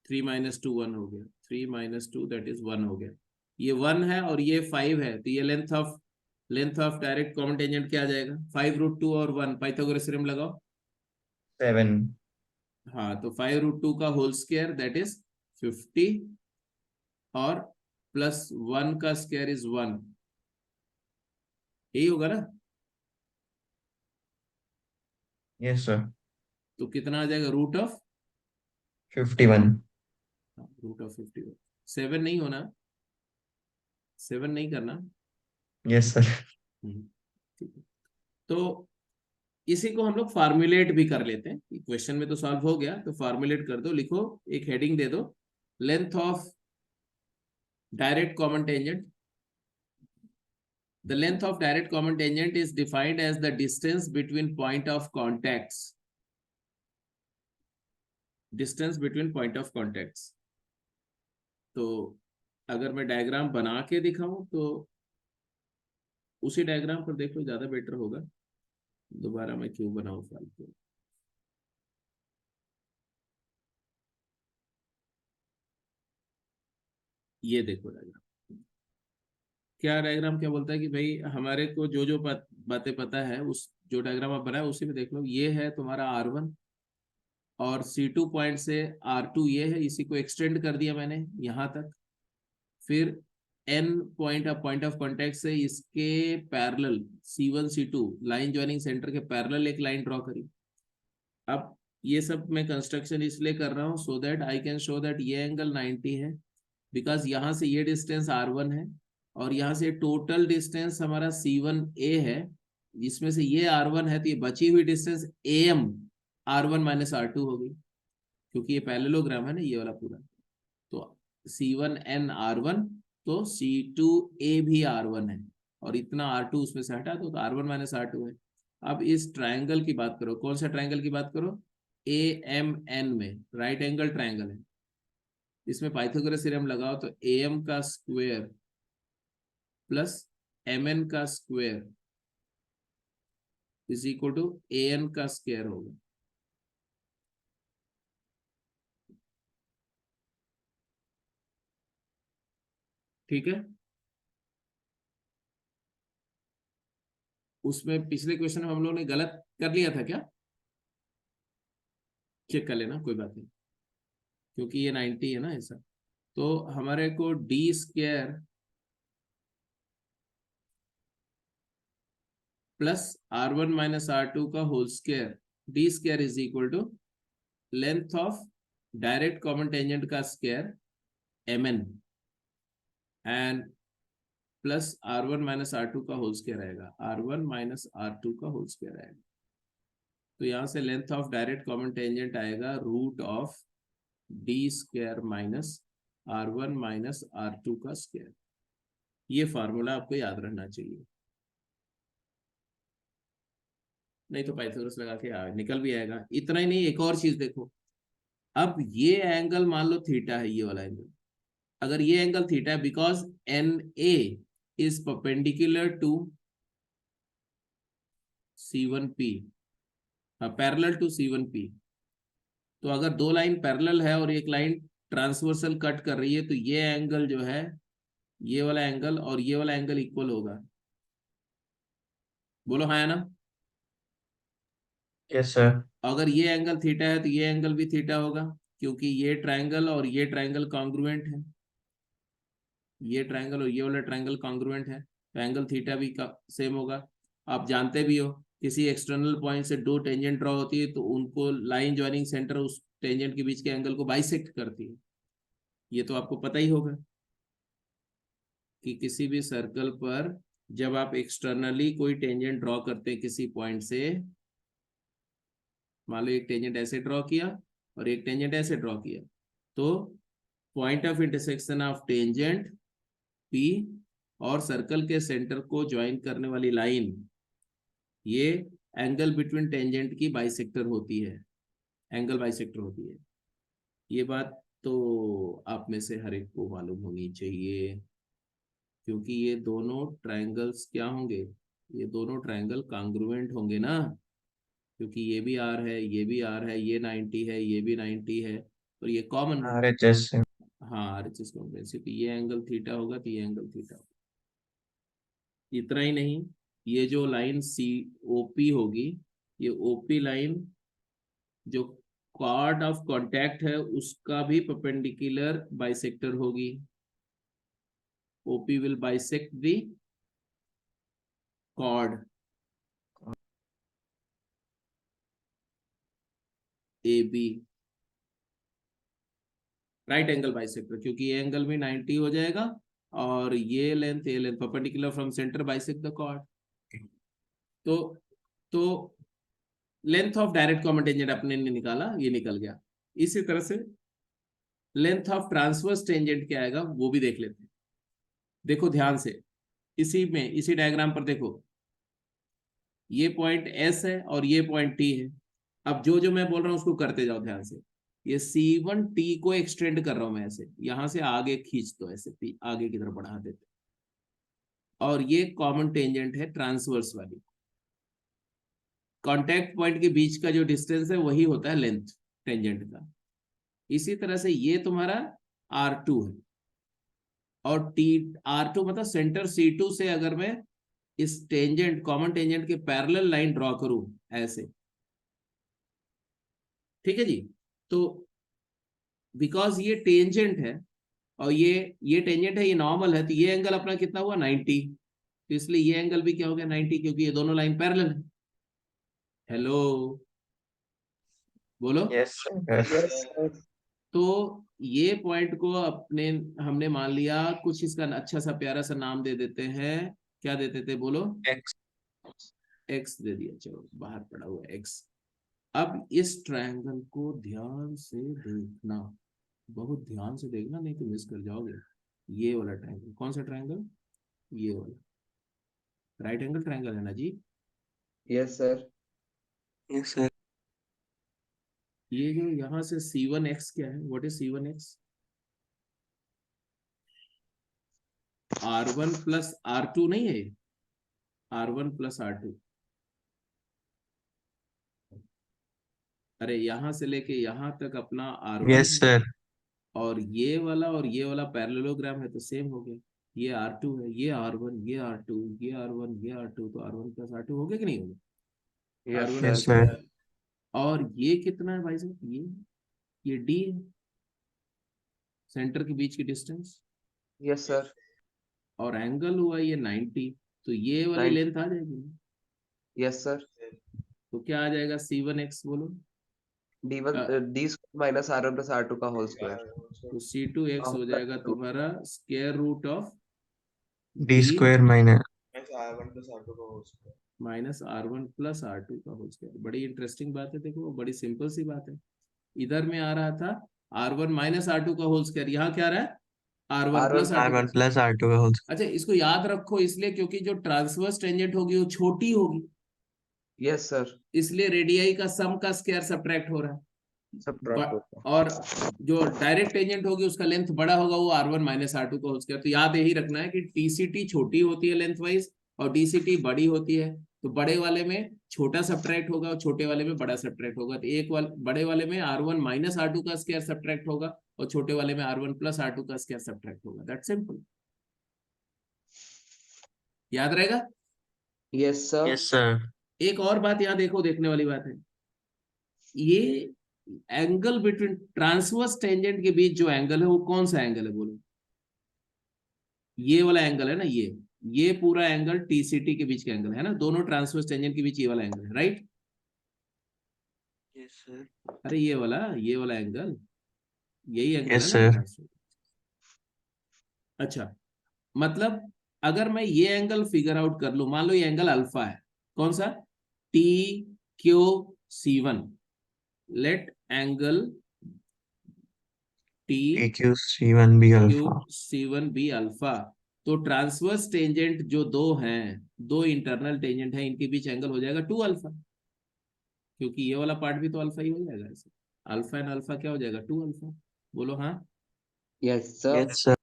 3 - 2 1 हो गया, 3 - 2 दैट इज 1 हो गया, ये 1 है और ये 5 है, तो ये length of direct common tangent क्या आ जाएगा, 5√2 और 1, पाइथागोरस थ्योरम लगाओ। 7। हाँ, तो 5√2 का होल स्क्वायर दैट इज 50 और +1 का स्क्वायर इज 1, यही होगा ना। Yes sir. तो कितना आ जाएगा, √51, √51, 7 नहीं होना, 7 नहीं करना। Yes sir. ठीक है, तो इसी को हम लोग फार्मुलेट भी कर लेते हैं, क्वेश्चन में तो सॉल्व हो गया, तो फार्मुलेट कर दो, लिखो, एक हेडिंग दे दो, length of direct common tangent. The length of direct common tangent is defined as the distance between point of contacts. Distance between point of contacts. तो अगर मैं डायग्राम बना के दिखाऊं तो उसी डायग्राम पर देखो, ज्यादा बेटर होगा। दोबारा मैं क्यों बनाऊं फालतू। ये देखो डायग्राम, क्या डायग्राम क्या बोलता है कि भाई हमारे को जो जो बातें पता है, उस जो डायग्राम आप बनाए उसी में देख लो। ये है तुम्हारा R1 और C2 पॉइंट से R2 ये है, इसी को एक्सटेंड कर दिया मैंने यहाँ तक। फिर N पॉइंट ऑफ कांटेक्ट से इसके parallel C1 C2 line joining centre के पैरेलल एक लाइन ड्रॉ करी। अब ये सब मैं कंस्ट्रक्शन इसलिए कर रहा हूँ so that I can show that ये एंगल 90 है, बिकॉज यहाँ से ये डिस्टेंस R1 है और यहाँ से टोटल डिस्टेंस हमारा C1A है, जिसमें से ये R1 है, तो ये बची हुई distance AM R1 minus R2 होगी, क्योंकि ये पैरेललोग्राम है ना ये वाला पूरा। तो C1N R1, तो C2A भी R1 है और इतना R2 उसमें से हटा दो, तो R1 माइनस R2 है। अब इस ट्रायंगल की बात करो, कौन सा ट्रायंगल की बात करो? AMN में राइट एंगल ट्रायंगल है। इसमें पाइथागोरस थ्योरम लगाओ तो AM का स्क्वायर प्लस MN का square is equal to AN का स्क्वायर होगा। ठीक है, उसमें पिछले क्वेश्चन में हम लोगों ने गलत कर लिया था क्या? चेक कर लेना, कोई बात नहीं, क्योंकि ये 90 है ना ऐसा। तो हमारे को D square plus R1 minus R2 का whole square, D square is equal to length of direct common tangent का square MN and plus R1 minus R2 का होल स्क्वायर आएगा, R1 माइनस R2 का होल स्क्वायर आएगा। तो यहाँ से length of direct common tangent आएगा root of D square minus R1 minus R2 का स्क्वायर। ये फार्मूला आपको याद रहना चाहिए, नहीं तो पाइथागोरस लगा के निकल भी आएगा। इतना ही नहीं, एक और चीज देखो। अब ये एंगल मान लो थीटा है, ये वाला एंगल, अगर ये एंगल थीटा है because NA is perpendicular to C1P, parallel to C1P। तो अगर दो लाइन पैरेलल है और एक लाइन ट्रांसवर्सल कट कर रही है, तो ये एंगल जो है, ये वाला एंगल और ये वाला एंगल इक्वल होगा। बोलो हाँ या ना? Yes sir. अगर ये एंगल थीटा है तो ये एंगल भी थीटा होगा, क्योंकि ये ट्रायंगल और ये ट्रायंगल कॉन्ग्रुएंट है। ये ट्रायंगल और ये वाला ट्रायंगल कॉन्ग्रुएंट है, तो एंगल थीटा भी सेम होगा। आप जानते भी हो, किसी एक्सटर्नल पॉइंट से दो टेंजेंट ड्रॉ होती है तो उनको लाइन ज्वाइनिंग सेंटर उस टेंजेंट के बीच के एंगल को बाइसेक्ट करती है। ये तो आपको पता ही होगा कि किसी भी सर्कल पर जब आप एक्सटर्नली कोई टेंजेंट ड्रॉ करते हैं किसी पॉइंट से, मान लो एक टेंजेंट ऐसे ड्रॉ किया और एक टेंजेंट ऐसे ड्रॉ किया, तो point of intersection of tangent P और सर्कल के सेंटर को ज्वाइन करने वाली लाइन, ये एंगल बिटवीन टेंजेंट की बाइसेक्टर होती है, एंगल बाइसेक्टर होती है। ये बात तो आप में से हर एक को मालूम होनी चाहिए, क्योंकि ये दोनों ट्रायंगल्स क्या होंगे? ये दोनों ट्रायंगल कॉन्ग्रुएंट होंगे ना, क्योंकि ये भी R है, ये भी R है, ये 90 है, ये भी 90 है, और ये कॉमन है। RHS से। हाँ, RHS कॉम्प्रेंसिव, ये एंगल थीटा होगा तो ये एंगल थीटा होगा। इतना ही नहीं, ये जो लाइन COP होगी, ये OP लाइन जो कॉर्ड ऑफ कांटेक्ट है उसका भी परपेंडिकुलर बाइसेक्टर होगी। OP will bisect the chord AB, right angle bisector, क्योंकि ये एंगल भी 90 हो जाएगा और ये length perpendicular from centre bisect the chord. तो length of direct common tangent अपने ने निकाला, ये निकल गया। इसी तरह से लेंथ ऑफ ट्रांसवर्स टेंजेंट क्या आएगा वो भी देख लेते हैं। देखो ध्यान से, इसी डायग्राम पर देखो, ये पॉइंट S है और ये पॉइंट T है। अब जो जो मैं बोल रहा हूं उसको करते जाओ ध्यान से। ये C1T को एक्सटेंड कर रहा हूं मैं ऐसे, यहां से आगे खींच दो ऐसे, आगे की तरफ बढ़ा देते, और ये कॉमन टेंजेंट है ट्रांसवर्स वाली। कांटेक्ट पॉइंट के बीच का जो डिस्टेंस है वही होता है लेंथ टेंजेंट का। इसी तरह से ये तुम्हारा R2 है, और R2 मतलब सेंटर C2 से अगर मैं इस टेंजेंट, कॉमन टेंजेंट के पैरेलल लाइन ड्रॉ करूं ऐसे, ठीक है जी, तो बिकॉज ये टेंजेंट है और ये टेंजेंट है, ये नॉर्मल है, तो ये एंगल अपना कितना हुआ 90, तो इसलिए ये एंगल भी क्या हो गया 90, क्योंकि ये दोनों लाइन पैरेलल है। हेलो, बोलो। Yes sir. तो ये पॉइंट को अपने हमने मान लिया, कुछ इसका अच्छा सा प्यारा सा नाम दे देते हैं, क्या देते थे बोलो? एक्स। एक्स दे दिया, चलो बाहर पड़ा हुआ एक्स। अब इस ट्रायंगल को ध्यान से देखना, बहुत ध्यान से देखना, नहीं तो मिस कर जाओगे। ये वाला ट्रायंगल, कौन सा ट्रायंगल? ये वाला राइट एंगल ट्रायंगल है ना जी। Yes sir. Yes sir. ये जो यहाँ से C1x क्या है, what is C1x? R1 plus R2 नहीं है, R1 प्लस R2। अरे यहाँ से लेके यहाँ तक अपना R1 यस है, सर। और ये वाला पैरेललोग्राम है, तो सेम हो गया। ये R2 है, ये R1, ये R2, ये R1, ये R2, तो R1 प्लस R2 हो गया कि नहीं हो गया? Yes R1 yes sir. Sir. और ये कितना है भाई साहब? ये D है, सेंटर के बीच की डिस्टेंस, यस सर। और एंगल हुआ ये 90, तो ये वाली 90। लेंथ आ जाएगी ना? Yes sir. तो क्या आ जाएगा C1x बोलो? D1 D square minus R1 plus R2 का होल स्क्वायर। तो C2x हो जाएगा तुम्हारा square root of D square minus minus R1 plus R2 का होल स्क्वायर। बड़ी इंटरेस्टिंग बात है, देखो बड़ी सिंपल सी बात है। इधर में आ रहा था R1 माइनस R2 का होल स्क्वायर, यहाँ क्या आ रहा है R1 R1 plus R2 R1 plus R2 का होल। अच्छा, इसको याद रखो इसलिए क्योंकि जो ट्रांसवर्स टेंजेंट होगी वो छोटी होगी, यस सर। इसलिए रेडियाई का सम का स्क्वायर सब्ट्रैक्ट हो रहा है। सबट्रैक्ट होता है। और जो डायरेक्ट टेंजेंट होगी उसका लेंथ बड़ा होगा, वो R1 माइनस R2 का होल स्क्वायर। तो याद यही रखना है कि TCT छोटी होती है लेंथ वाइज, और DCT बड़ी होती है। तो बड़े वाले में छोटा सब्ट्रैक्ट होगा और छोटे वाले में बड़ा सब्ट्रैक्ट होगा। तो बड़े वाले में R1 माइनस R2 का स्क्वायर सब्ट्रैक्ट होगा, और छोटे वाले में R1 प्लस R2 का स्क्वायर सब्ट्रैक्ट होगा। दैट्स सिंपल, याद रहेगा। Yes sir. Yes sir. एक और बात यहाँ देखो, देखने वाली बात है, ये एंगल बिटवीन ट्रांसवर्स टेंजेंट के बीच जो एंगल है वो कौन सा एंगल है बोलो? ये वाला एंगल है ना, ये पूरा एंगल TCT के बीच का एंगल है ना, दोनों ट्रांसवर्स टेंजेंट के बीच ये वाला एंगल है, राइट? Yes sir. अरे ये वाला एंगल, यही एंगल है यस ना सर। ट्रांसवर्स। अच्छा, मतलब अगर मैं ये एंगल फिगर आउट कर लूं, मान लो ये एंगल अल्फा है, कौन सा? TQC1, late angle TQC1 be alpha. TQC1 be alpha. तो ट्रांसवर्स टेंजेंट जो दो हैं, दो इंटरनल टेंजेंट है, इनके बीच एंगल हो जाएगा 2 अल्फा, क्योंकि ये वाला पार्ट भी तो अल्फा ही हो जाएगा ऐसे। अल्फा एंड अल्फा क्या हो जाएगा 2 अल्फा, बोलो हाँ। Yes sir. Yes sir.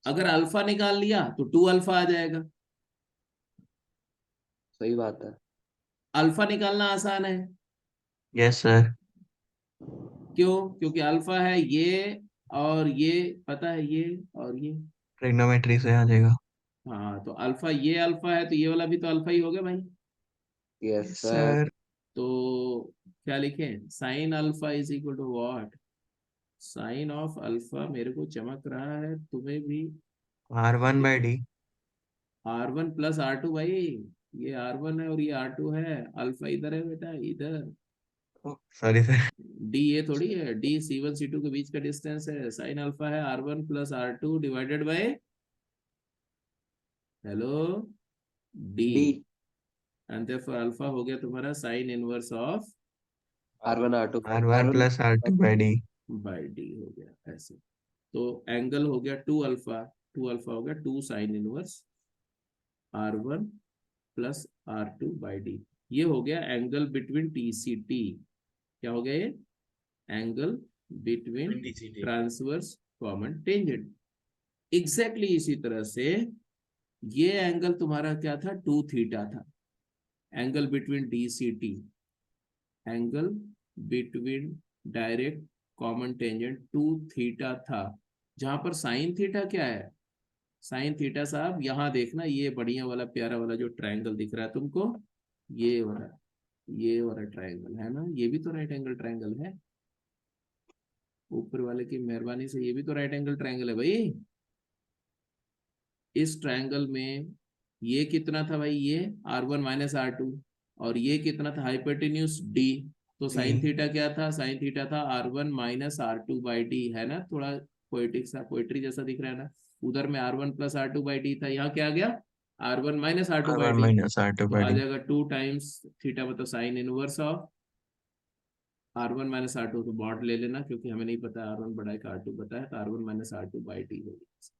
अगर अल्फा निकाल लिया तो 2 अल्फा आ जाएगा। सही बात है। अल्फा निकालना आसान है, यस सर। क्यों? क्योंकि अल्फा है ये, और ये पता है, ये और ये। ट्रिग्नोमेट्री से आ जाएगा। हाँ, तो अल्फा, ये अल्फा है तो ये वाला भी तो अल्फा ही हो गया भाई। Yes yes sir. सर। तो क्या लिखें? Sine alpha is equal to what? Sine of alpha, मेरे को चमक रहा है तुम्हें भी R1 बाई दिख, डी। R1 प्लस R2 भाई। ये R1 है और ये R2 है, अल्फा इधर है बेटा, इधर। Sorry sir. डी ये थोड़ी है, डी C1 C2 के बीच का डिस्टेंस है। साइन अल्फा है R1 plus R2 divided by, hello, D. D. And therefore alpha हो गया तुम्हारा sine inverse of R1 R2 R1 R1 plus R2 by D. By D हो गया ऐसे। तो एंगल हो गया 2 अल्फा, 2 अल्फा हो गया 2 sine inverse R1 plus R2 by D. ये हो गया एंगल बिटवीन TCT। क्या हो गया ये? Angle between DCT. Transverse common tangent. Exactly इसी तरह से ये एंगल तुम्हारा क्या था, 2 थीटा था, angle between DCT, angle between direct common tangent 2 theta था, जहां पर साइन थीटा क्या है, साइन थीटा साहब यहाँ देखना, ये बढ़िया वाला प्यारा वाला जो ट्रायंगल दिख रहा है तुमको, ये वाला ट्रायंगल है ना, ये भी तो राइट एंगल ट्रायंगल है, ऊपर वाले की मेहरबानी से ये भी तो राइट एंगल ट्रायंगल है भाई। इस ट्रायंगल में ये कितना था भाई, ये R1 माइनस R2, और ये कितना था, हाइपोटेन्यूज D। तो साइन थीटा क्या था, साइन थीटा था R1 minus R2 by D, है ना, थोड़ा पोएटिक सा, पोएट्री जैसा दिख रहा है ना। उधर में R1 plus R2 by D था, यहाँ क्या आ गया, R1 minus R2 by R1 D, minus R2 तो by आ D. जाएगा 2 टाइम्स थीटा, मतलब sign inverse of R1 minus R2, तो बॉट ले लेना क्योंकि हमें नहीं पता R1 बड़ा है का R2 बता है, तो R1 minus R2 by D होगी।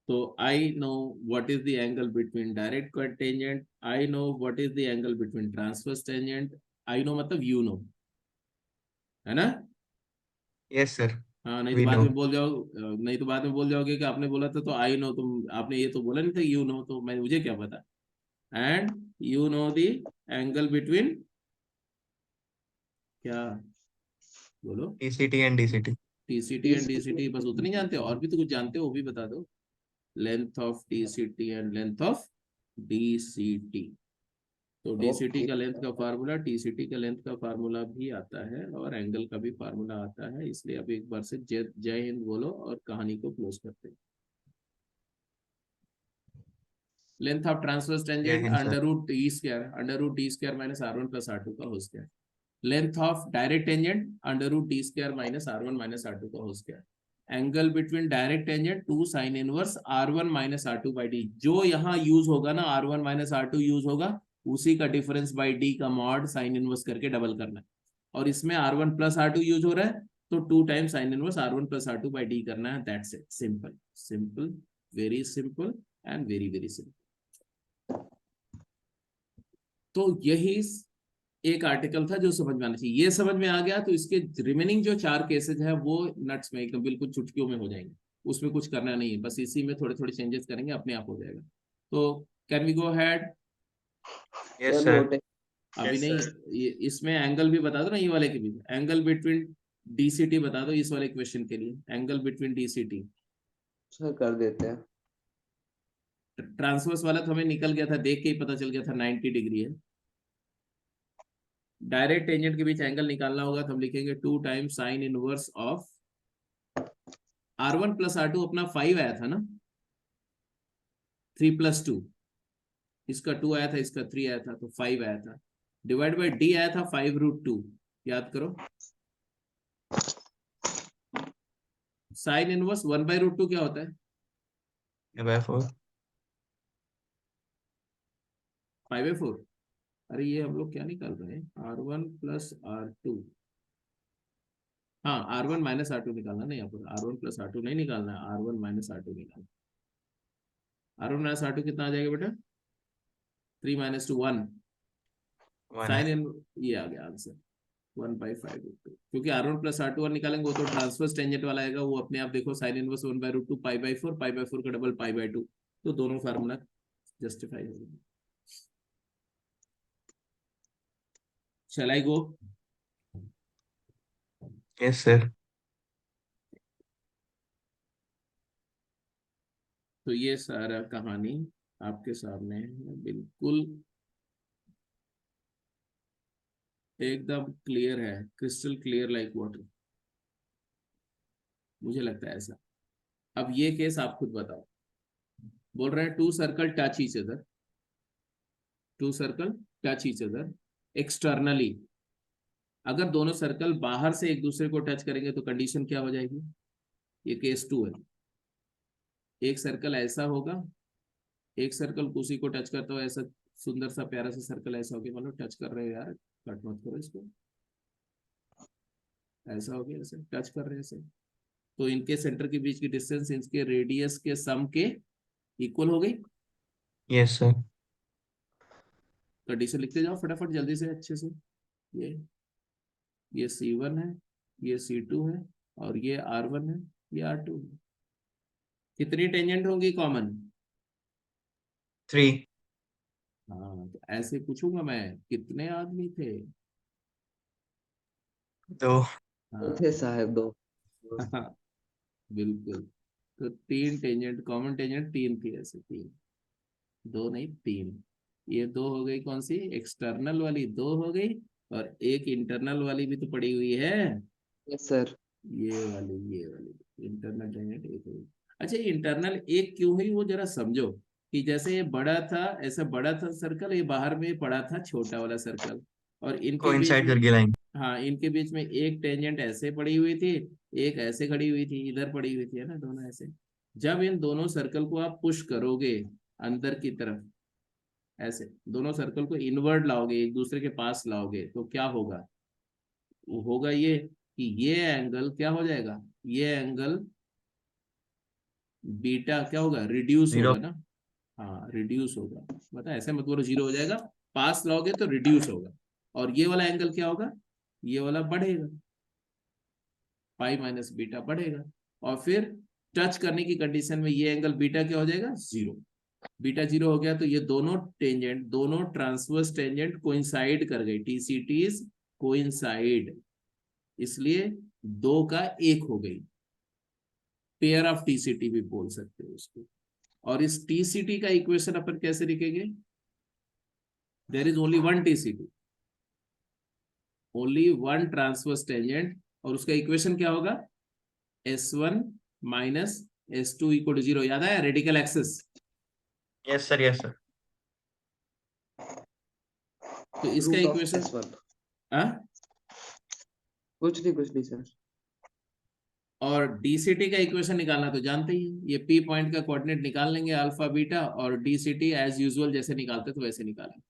So I know what is the angle between direct tangent. I know what is the angle between transverse tangent. I know मतलब you know, है ना। Yes, sir. हाँ, नहीं तो We बाद know. में बोल जाओ, नहीं तो बाद में बोल जाओगे कि आपने बोला था तो आई नो, तुम आपने ये तो बोला नहीं था यू नो, तो मैं मुझे क्या पता। And you know the angle between, क्या बोलो, TCT and DCT. TCT and DCT, बस उतनी जानते हो, और भी तो कुछ जानते हो वो भी बता दो। Length of TCT and length of DCT। तो DCT का लेंथ का फार्मूला, TCT का लेंथ का फार्मूला भी आता है, और एंगल का भी फार्मूला आता है। इसलिए अभी एक बार से जय हिंद बोलो और कहानी को क्लोज करते हैं। लेंथ ऑफ ट्रांसवर्स जय टेंजेंट हिंद, sir. Under root D square minus R1 plus R2 का whole square. Length of direct tangent under root D square minus R1 minus R2 का whole square. Angle between direct tangent 2 sine inverse R1 minus R2 by D. जो यहाँ use होगा ना, R1 minus R2 use होगा, उसी का difference by D का mod sine inverse करके डबल करना है। और इसमें R1 प्लस R2 यूज हो रहा है, तो 2 times sign inverse R1 plus R2 by D करना है। That's it, simple simple, very simple and very very simple. तो यही एक आर्टिकल था जो समझ में आना चाहिए। ये समझ में आ गया तो इसके रिमेनिंग जो 4 केसेज है वो नट्स में एकदम बिल्कुल चुटकियों में हो जाएंगे, उसमें कुछ करना नहीं है, बस इसी में थोड़े थोड़े चेंजेस करेंगे, अपने आप हो जाएगा। तो can we go ahead. Yes, sir sir. Note है। अभी Yes, नहीं, sir. इसमें एंगल भी बता दो ना, ये वाले के भी एंगल बिटवीन DCT बता दो, इस वाले क्वेश्चन के लिए एंगल बिटवीन DCT। सर कर देते हैं। ट्रांसवर्स वाला तो हमें निकल गया था, देख के ही पता चल गया था 90 डिग्री है। डायरेक्ट टेंजेंट के बीच एंगल निकालना होगा तो हम लिखेंगे 2 times sign inverse of R1 plus R2 अपना 5 आया था ना, 3 प्लस 2, इसका 2 आया था, इसका 3 आया था, तो 5 आया था, डिवाइड बाई D आया था 5 रूट 2। याद करो, साइन इनवर्स 1 बाई रूट 2 क्या होता है, By 4. 5/4। अरे ये हम लोग क्या निकाल रहे हैं, R1 प्लस R2, हाँ R1 माइनस R2 निकालना, नहीं यहाँ पर R1 प्लस R2 नहीं निकालना है, R1 माइनस R2 निकालना। R1 माइनस R2 कितना आ जाएगा बेटा, 3 माइनस 2 1, 1 साइन है. इन, ये आ गया आंसर 1/5√2। क्योंकि R1 प्लस R2 निकालेंगे वो तो ट्रांसवर्स टेंजेंट वाला आएगा, वो अपने आप देखो, साइन इनवर्स 1/√2 π/4, π/4 का डबल π/2, तो दोनों फार्मूला जस्टिफाई हो गए। Shall I go? Yes, sir. तो ये सारा कहानी आपके सामने है, बिल्कुल एकदम क्लियर है, क्रिस्टल क्लियर लाइक वाटर, मुझे लगता है ऐसा। अब ये केस आप खुद बताओ, बोल रहे हैं 2 circle touch each other, 2 circle touch each other externally. अगर दोनों सर्कल बाहर से एक दूसरे को टच करेंगे तो कंडीशन क्या हो जाएगी, ये केस 2 है। एक सर्कल ऐसा होगा, एक सर्कल उसी को टच करता हो, ऐसा सुंदर सा प्यारा सा सर्कल ऐसा हो गया, मतलब टच कर रहे हो यार, कट मत करो इसको, ऐसा हो गया, ऐसे टच कर रहे हैं ऐसे, तो इनके सेंटर के बीच की डिस्टेंस इनके रेडियस के सम के इक्वल हो गई। Yes, sir. कंडीशन लिखते जाओ फटाफट जल्दी से अच्छे से। ये ये C1 है, ये C2 है, और ये R1 है, ये R2 है। कितनी टेंजेंट होंगी कॉमन? 3। हाँ, तो ऐसे पूछूंगा मैं, कितने आदमी थे? 2। हाँ थे साहब 2। बिल्कुल। तो 3 टेंजेंट, कॉमन टेंजेंट 3 थी, ऐसे 3, 2 नहीं 3। ये 2 हो गई, कौन सी? एक्सटर्नल वाली 2 हो गई, और एक इंटरनल वाली भी तो पड़ी हुई है, यस सर। ये वाली इंटरनल टेंजेंट एक हुई। अच्छा, इंटरनल एक क्यों हुई वो जरा समझो, कि जैसे ये बड़ा था, ऐसा बड़ा था सर्कल, ये बाहर में पड़ा था छोटा वाला सर्कल, और इनके बीच कोइंसाइड में, करके लाइन। हाँ, इनके बीच में एक टेंजेंट ऐसे पड़ी हुई थी, एक ऐसे खड़ी हुई थी, इधर पड़ी हुई थी, है ना, दोनों ऐसे। जब इन दोनों सर्कल को आप पुश करोगे अंदर की तरफ, ऐसे दोनों सर्कल को इनवर्ड लाओगे, एक दूसरे के पास लाओगे, तो क्या होगा? वो होगा ये कि ये एंगल क्या हो जाएगा, ये एंगल बीटा क्या होगा, रिड्यूस 0। होगा ना। हाँ, रिड्यूस होगा, बता, ऐसे मत बोलो 0 हो जाएगा, पास लाओगे तो रिड्यूस होगा, और ये वाला एंगल क्या होगा, ये वाला बढ़ेगा, पाई माइनस बीटा बढ़ेगा, और फिर टच करने की कंडीशन में ये एंगल बीटा क्या हो जाएगा, 0। बीटा 0 हो गया तो ये दोनों टेंजेंट, दोनों ट्रांसवर्स टेंजेंट कोइंसाइड कर गई, TCTs कोइंसाइड, इसलिए 2 का 1 हो गई, पेयर ऑफ TCT भी बोल सकते हो उसको। और इस TCT का इक्वेशन अपन कैसे लिखेंगे? There is only one TCT, only one transverse tangent, और उसका इक्वेशन क्या होगा, S1 minus S2 equal to 0। याद आया, radical axis. Yes sir, yes sir. तो इसका रूट ऑफ इक्वेशन, S1। हाँ, कुछ नहीं सर। और DCT का इक्वेशन निकालना तो जानते ही हैं, ये P पॉइंट का कोऑर्डिनेट निकाल लेंगे अल्फा बीटा, और DCT एज यूजुअल जैसे निकालते तो वैसे निकालेंगे।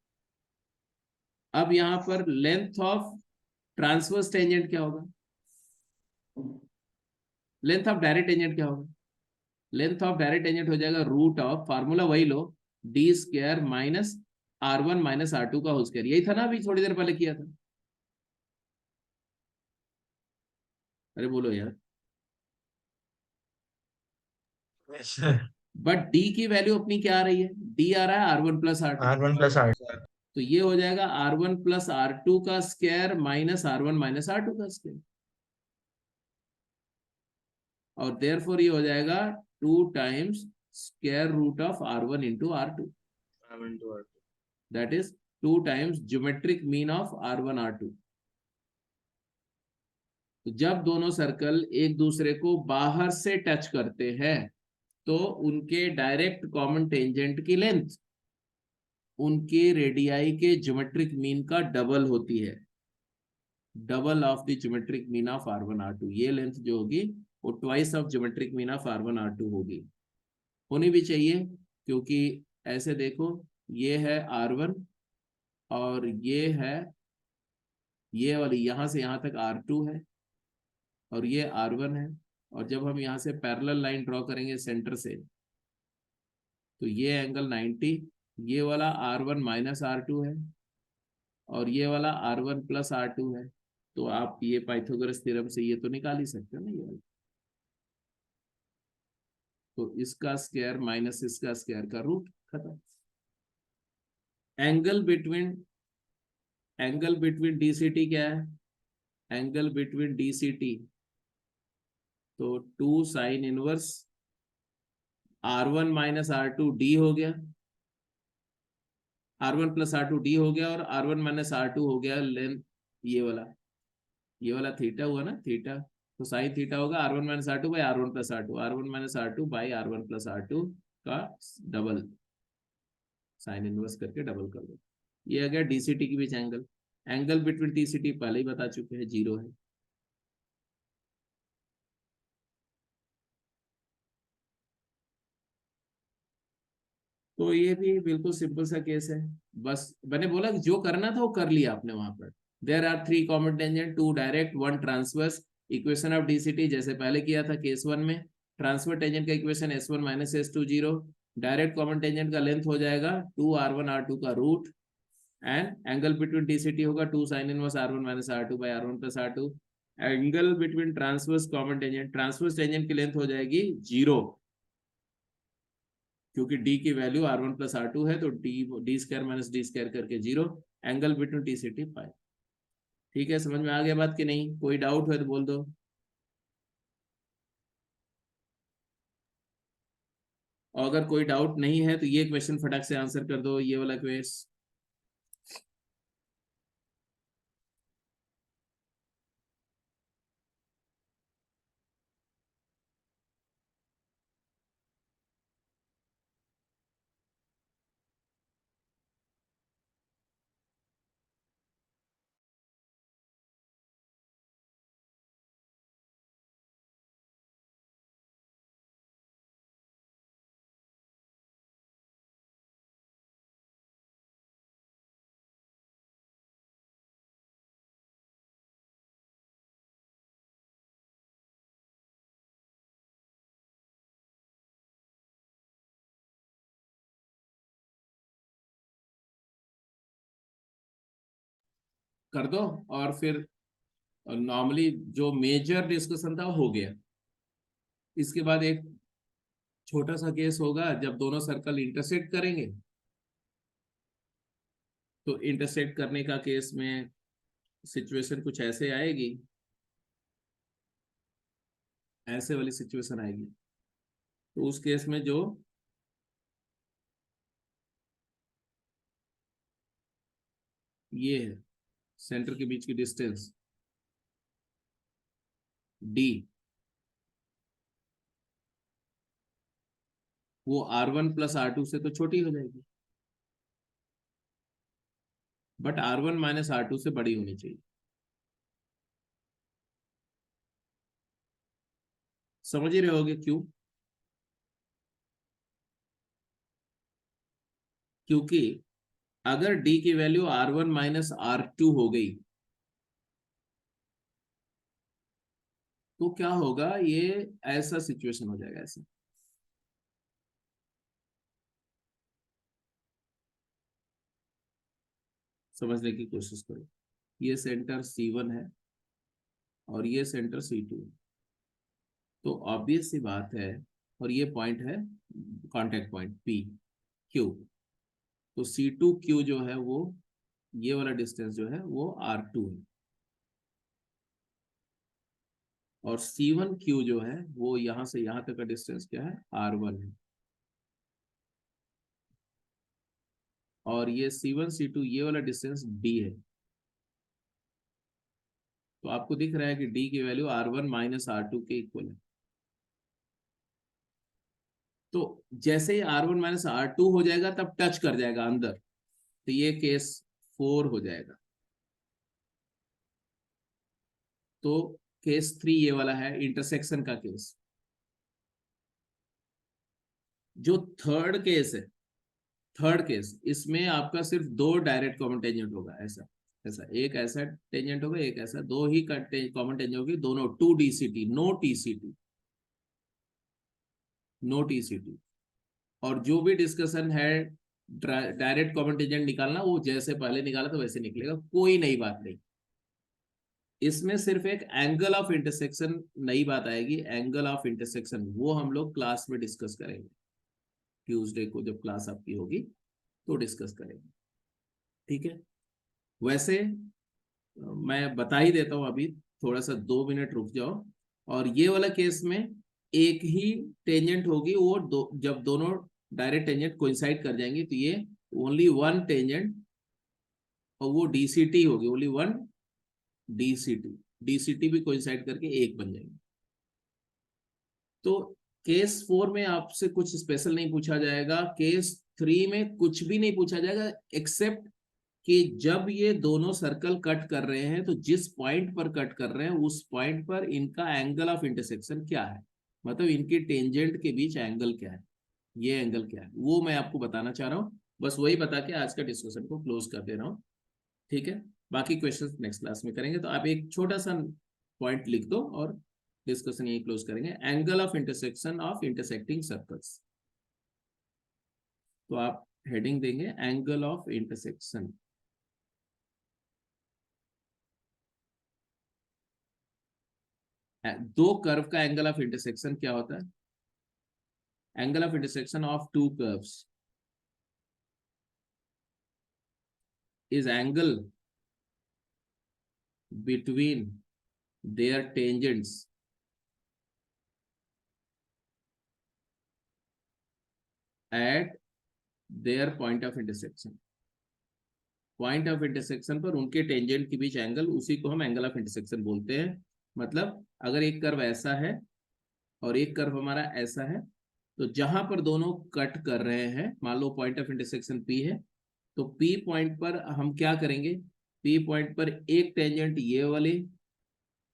अब यहाँ पर लेंथ ऑफ ट्रांसवर्स टेंजेंट क्या होगा, लेंथ ऑफ डायरेक्ट टेंजेंट क्या होगा? लेंथ ऑफ डायरेक्ट टेंजेंट हो जाएगा रूट ऑफ, फार्मूला वही लो, D² minus R1 minus R2 का होल स्क्वायर। यही था ना, अभी थोड़ी देर पहले किया था। अरे बोलो यार। Yes sir. बट D की वैल्यू अपनी क्या आ रही है, D आ रहा है R1 plus R2, R1 plus R। तो ये हो जाएगा R1 प्लस R2 का square minus R1 minus R2 का स्क्वायर, और देयरफॉर ये हो जाएगा 2 times square root of R1 into R2, that is 2 times geometric mean of R1 R2। तो जब दोनों सर्कल एक दूसरे को बाहर से टच करते हैं, तो उनके डायरेक्ट कॉमन टेंजेंट की लेंथ उनके रेडियाई के ज्योमेट्रिक मीन का डबल होती है, double of the geometric mean of R1 R2। ये लेंथ जो होगी वो twice of geometric mean of R1 R2 होगी, होनी भी चाहिए, क्योंकि ऐसे देखो, ये है R1, और ये है, ये वाली यहां से यहां तक R2 है, और ये R1 है, और जब हम यहाँ से पैरेलल लाइन ड्रॉ करेंगे सेंटर से, तो ये एंगल 90, ये वाला R1 माइनस R2 है, और ये वाला R1 प्लस R2 है। तो आप ये पाइथागोरस थ्योरम से ये तो निकाल ही सकते हो ना, ये वाला। तो इसका स्क्वायर माइनस इसका स्क्वायर का रूट, खत्म। एंगल बिटवीन DCT क्या है, एंगल बिटवीन DCT, तो 2 sine inverse R1 minus R2 D हो गया, R1 प्लस R2 D हो गया, और R1 माइनस R2 हो गया लेंथ, ये वाला थीटा हुआ ना, थीटा, तो साइन थीटा होगा R1 minus R2 by R1 plus R2, R1 minus R2 by R1 plus R2 का डबल, साइन इनवर्स करके डबल कर दो। ये आ गया DCT के बीच एंगल। एंगल बिटवीन TCT पहले ही बता चुके हैं, 0 है। तो ये भी बिल्कुल सिंपल सा केस है, बस मैंने बोला कि जो करना था वो कर लिया आपने वहां पर। There are 3 common tangent, 2 direct, 1 transverse. Equation of DCT जैसे पहले किया था केस 1 में, ट्रांसफर टेंजेंट का equation S1 minus S2 0, direct common tangent का लेंथ हो जाएगा 2 R1 R2 का root, and angle between DCT होगा 2 sin inverse R1 minus R2 by R1 plus R2। Angle between transverse common tangent, transverse tangent की length हो जाएगी 0, क्योंकि d की वैल्यू R1 प्लस R2 है, तो d square minus d square करके 0। Angle between DCT पाई। ठीक है, समझ में आ गया बात कि नहीं? कोई डाउट है तो बोल दो। और अगर कोई डाउट नहीं है तो ये क्वेश्चन फटाक से आंसर कर दो, ये वाला क्वेश्चन। कर दो, और फिर नॉर्मली जो मेजर डिस्कशन था वो हो गया। इसके बाद एक छोटा सा केस होगा जब दोनों सर्कल इंटरसेक्ट करेंगे। तो इंटरसेक्ट करने का केस में सिचुएशन कुछ ऐसे आएगी, ऐसे वाली सिचुएशन आएगी। तो उस केस में जो ये है सेंटर के बीच की डिस्टेंस d, वो R1 प्लस R2 से तो छोटी हो जाएगी, बट R1 माइनस R2 से बड़ी होनी चाहिए। समझ ही रहे होगे क्यों? क्योंकि अगर d की वैल्यू R1 माइनस R2 हो गई तो क्या होगा, ये ऐसा सिचुएशन हो जाएगा ऐसे। समझने की कोशिश करो। ये सेंटर C1 है और ये सेंटर C2 है, तो ऑब्वियस सी बात है, और ये पॉइंट है कांटेक्ट पॉइंट PQ। तो C2Q जो है वो, ये वाला डिस्टेंस जो है वो R2 है, और C1Q जो है वो यहां से यहां तक का डिस्टेंस क्या है, R1 है। और ये C1 C2 ये वाला डिस्टेंस D है। तो आपको दिख रहा है कि D की वैल्यू R1 माइनस R2 के इक्वल है। तो जैसे ही R1 माइनस R2 हो जाएगा तब टच कर जाएगा अंदर, तो ये केस 4 हो जाएगा। तो केस 3 ये वाला है इंटरसेक्शन का केस। जो थर्ड केस है, थर्ड केस, इसमें आपका सिर्फ 2 डायरेक्ट कॉमन टेंजेंट होगा। ऐसा ऐसा एक ऐसा टेंजेंट होगा, एक ऐसा, 2 ही कॉमन टेंजेंट होगी, दोनों 2 DCT, no TCT, no TCT। और जो भी डिस्कशन है डायरेक्ट कॉमन टेंजेंट निकालना, वो जैसे पहले निकाला था वैसे निकलेगा, कोई नई बात नहीं। इसमें सिर्फ एक एंगल ऑफ इंटरसेक्शन नई बात आएगी। एंगल ऑफ इंटरसेक्शन वो हम लोग क्लास में डिस्कस करेंगे, ट्यूसडे को जब क्लास आपकी होगी तो डिस्कस करेंगे। ठीक है, वैसे मैं बता ही देता हूँ अभी, थोड़ा सा 2 मिनट रुक जाओ। और ये वाला केस में एक ही टेंजेंट होगी, वो जब दोनों डायरेक्ट टेंजेंट कोइंसाइड कर जाएंगे तो ये ओनली वन टेंजेंट, और वो DCT होगी, ओनली वन DCT। DCT भी कोइंसाइड करके एक बन जाएंगे। तो केस 4 में आपसे कुछ स्पेशल नहीं पूछा जाएगा, केस 3 में कुछ भी नहीं पूछा जाएगा, एक्सेप्ट कि जब ये दोनों सर्कल कट कर रहे हैं तो जिस पॉइंट पर कट कर रहे हैं उस पॉइंट पर इनका एंगल ऑफ इंटरसेक्शन क्या है, मतलब इनकी टेंजेंट के बीच एंगल क्या है, ये एंगल क्या है, वो मैं आपको बताना चाह रहा हूँ। बस वही बता के आज का डिस्कशन को क्लोज कर दे रहा हूँ। ठीक है, बाकी क्वेश्चन नेक्स्ट क्लास में करेंगे। तो आप एक छोटा सा पॉइंट लिख दो और डिस्कशन यही क्लोज करेंगे। Angle of intersection of intersecting circles, तो आप हेडिंग देंगे एंगल ऑफ इंटरसेक्शन। दो कर्व का एंगल ऑफ इंटरसेक्शन क्या होता है? Angle of intersection of to curves is angle between their tangents at their point of intersection. Point of intersection पर उनके टेंजेंट के बीच एंगल, उसी को हम एंगल ऑफ इंटरसेक्शन बोलते हैं। मतलब अगर एक कर्व ऐसा है और एक कर्व हमारा ऐसा है, तो जहां पर दोनों कट कर रहे हैं, मान लो पॉइंट ऑफ इंटरसेक्शन P है, तो P पॉइंट पर हम क्या करेंगे? P पॉइंट पर एक टेंजेंट ये वाले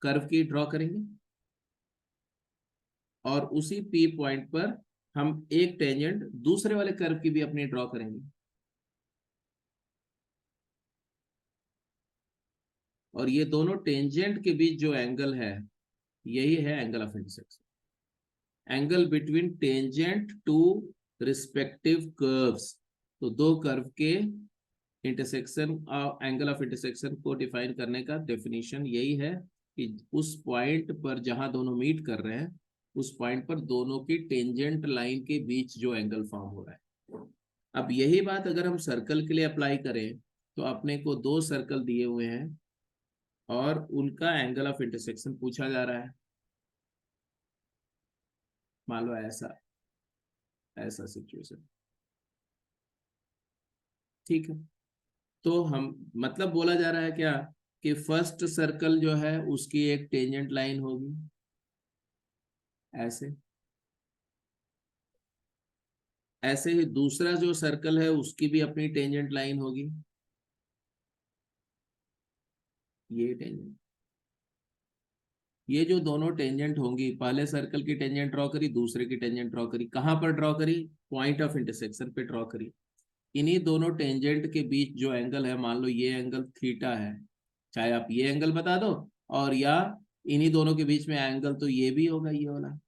कर्व की ड्रॉ करेंगे और उसी P पॉइंट पर हम एक टेंजेंट दूसरे वाले कर्व की भी अपनी ड्रॉ करेंगे, और ये दोनों टेंजेंट के बीच जो एंगल है यही है angle of intersection. Angle between tangent to respective curves, तो दो कर्व के इंटरसेक्शन एंगल ऑफ इंटरसेक्शन को डिफाइन करने का डेफिनेशन यही है कि उस पॉइंट पर जहां दोनों मीट कर रहे हैं, उस पॉइंट पर दोनों की टेंजेंट लाइन के बीच जो एंगल फॉर्म हो रहा है। अब यही बात अगर हम सर्कल के लिए अप्लाई करें, तो अपने को दो सर्कल दिए हुए हैं और उनका एंगल ऑफ इंटरसेक्शन पूछा जा रहा है। मान लो ऐसा ऐसा सिचुएशन, ठीक है। तो हम मतलब बोला जा रहा है क्या कि फर्स्ट सर्कल जो है उसकी एक टेंजेंट लाइन होगी ऐसे, ऐसे ही दूसरा जो सर्कल है उसकी भी अपनी टेंजेंट लाइन होगी, ये टेंजेंट। ये जो दोनों टेंजेंट होंगी, पहले सर्कल की टेंजेंट ड्रॉ करी, दूसरे की टेंजेंट ड्रॉ करी, कहां पर ड्रॉ करी? पॉइंट ऑफ इंटरसेक्शन पे ड्रॉ करी। इन्हीं दोनों टेंजेंट के बीच जो एंगल है, मान लो ये एंगल थीटा है, चाहे आप ये एंगल बता दो, और या इन्हीं दोनों के बीच में एंगल तो ये भी होगा, ये वाला।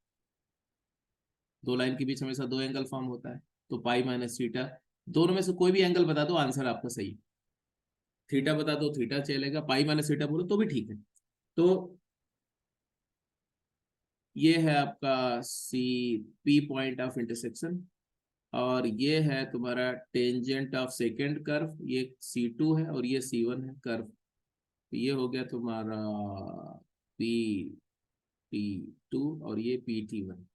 दो लाइन के बीच हमेशा दो एंगल फॉर्म होता है, तो पाई माइनस थीटा, दोनों में से कोई भी एंगल बता दो, आंसर आपका सही। थीटा बता दो, थीटा चलेगा, पाई माइनस थीटा बोलो तो भी ठीक है। तो ये है आपका C P point of intersection, और ये है तुम्हारा टेंजेंट ऑफ सेकेंड कर्व, ये C2 है और ये C1 है कर्व। तो ये हो गया तुम्हारा PT2 और ये PT1।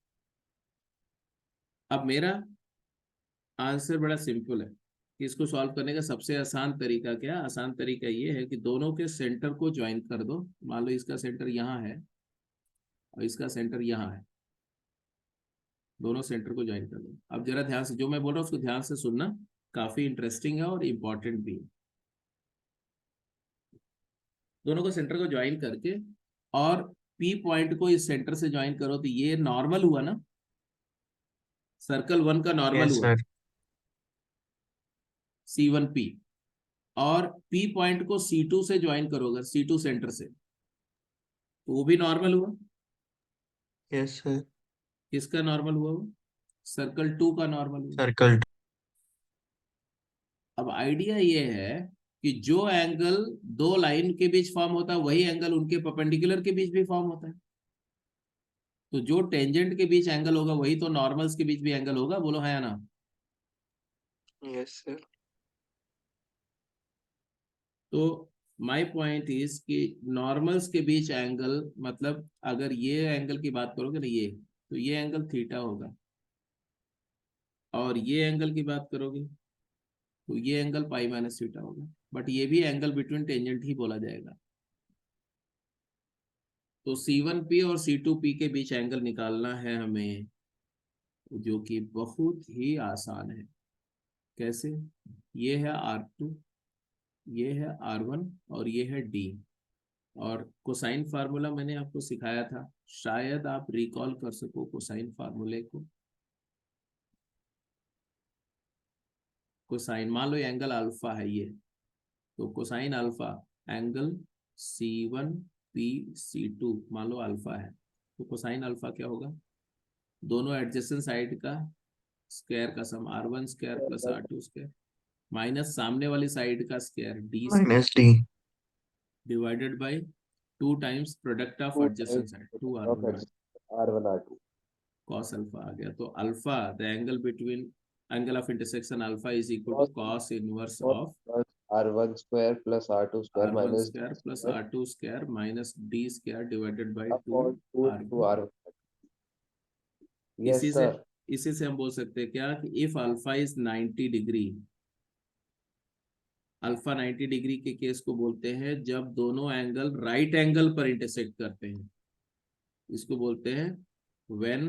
अब मेरा आंसर बड़ा सिंपल है कि इसको सॉल्व करने का सबसे आसान तरीका क्या? आसान तरीका ये है कि दोनों के सेंटर को ज्वाइन कर दो। मान लो इसका सेंटर यहाँ है और इसका सेंटर यहाँ है, दोनों सेंटर को ज्वाइन कर दो। अब जरा ध्यान से जो मैं बोल रहा हूँ उसको ध्यान से सुनना, काफी इंटरेस्टिंग है और इम्पोर्टेंट भी है। दोनों को सेंटर को ज्वाइन करके और P पॉइंट को इस सेंटर से ज्वाइन करो, तो ये नॉर्मल हुआ ना, सर्कल 1 का नॉर्मल यस हुआ सर। C1P, और P पॉइंट को C2 से ज्वाइन करो अगर C2 सेंटर से, तो वो भी नॉर्मल हुआ। Yes sir. किसका नॉर्मल हुआ? वो सर्कल 2 का नॉर्मल हुआ। सर्कल। अब आइडिया ये है कि जो एंगल दो लाइन के बीच फॉर्म होता है वही एंगल उनके परपेंडिकुलर के बीच भी फॉर्म होता है। तो जो टेंजेंट के बीच एंगल होगा वही तो नॉर्मल्स के बीच भी एंगल होगा, बोलो है या ना? Yes sir. तो माय पॉइंट इज कि नॉर्मल्स के बीच एंगल, मतलब अगर ये एंगल की बात करोगे ना, ये तो ये एंगल थीटा होगा, और ये एंगल की बात करोगे तो ये एंगल पाई माइनस थीटा होगा, बट ये भी एंगल बिटवीन टेंजेंट ही बोला जाएगा। तो C1P और C2P के बीच एंगल निकालना है हमें, जो कि बहुत ही आसान है। कैसे? ये है R2, ये है R1 और ये है D। और कोसाइन फार्मूला मैंने आपको सिखाया था, शायद आप रिकॉल कर सको कोसाइन फार्मूले को। कोसाइन, मान लो ये एंगल अल्फा है ये, तो cosine alpha angle C1P C2 मान लो अल्फा है, तो कोसाइन अल्फा क्या होगा? दोनों एडजेसेंट साइड का स्क्वायर का सम R1 square plus R2 square minus सामने वाली साइड का square D square minus D। Divided by 2 times product of 2 adjacent times side, product 2 of R1 R1 R2 cos alpha आ गया, तो alpha the angle between angle of intersection alpha is equal to cos inverse of plus R1 square plus R2 square R1 minus square plus square R2 square minus D square divided by 2 upon 2 into R1. R1. Yes, इसी sir. से हम बोल सकते हैं क्या कि if alpha is 90 degree, alpha 90 degree के case को बोलते हैं जब दोनों एंगल राइट एंगल पर इंटरसेक्ट करते हैं, इसको बोलते हैं व्हेन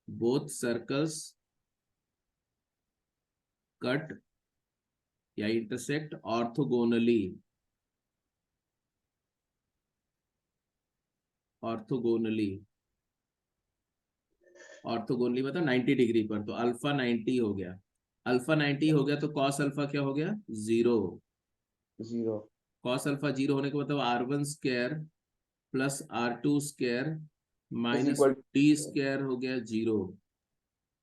बोथ सर्कल्स कट या इंटरसेक्ट ऑर्थोगोनली, ऑर्थोगोनली मतलब 90 डिग्री पर, तो अल्फा 90 हो गया, अल्फा 90 हो गया तो कॉस अल्फा क्या हो गया 0, 0 कॉस अल्फा 0 होने का मतलब R1 square plus R2 square is minus equal D square हो गया 0,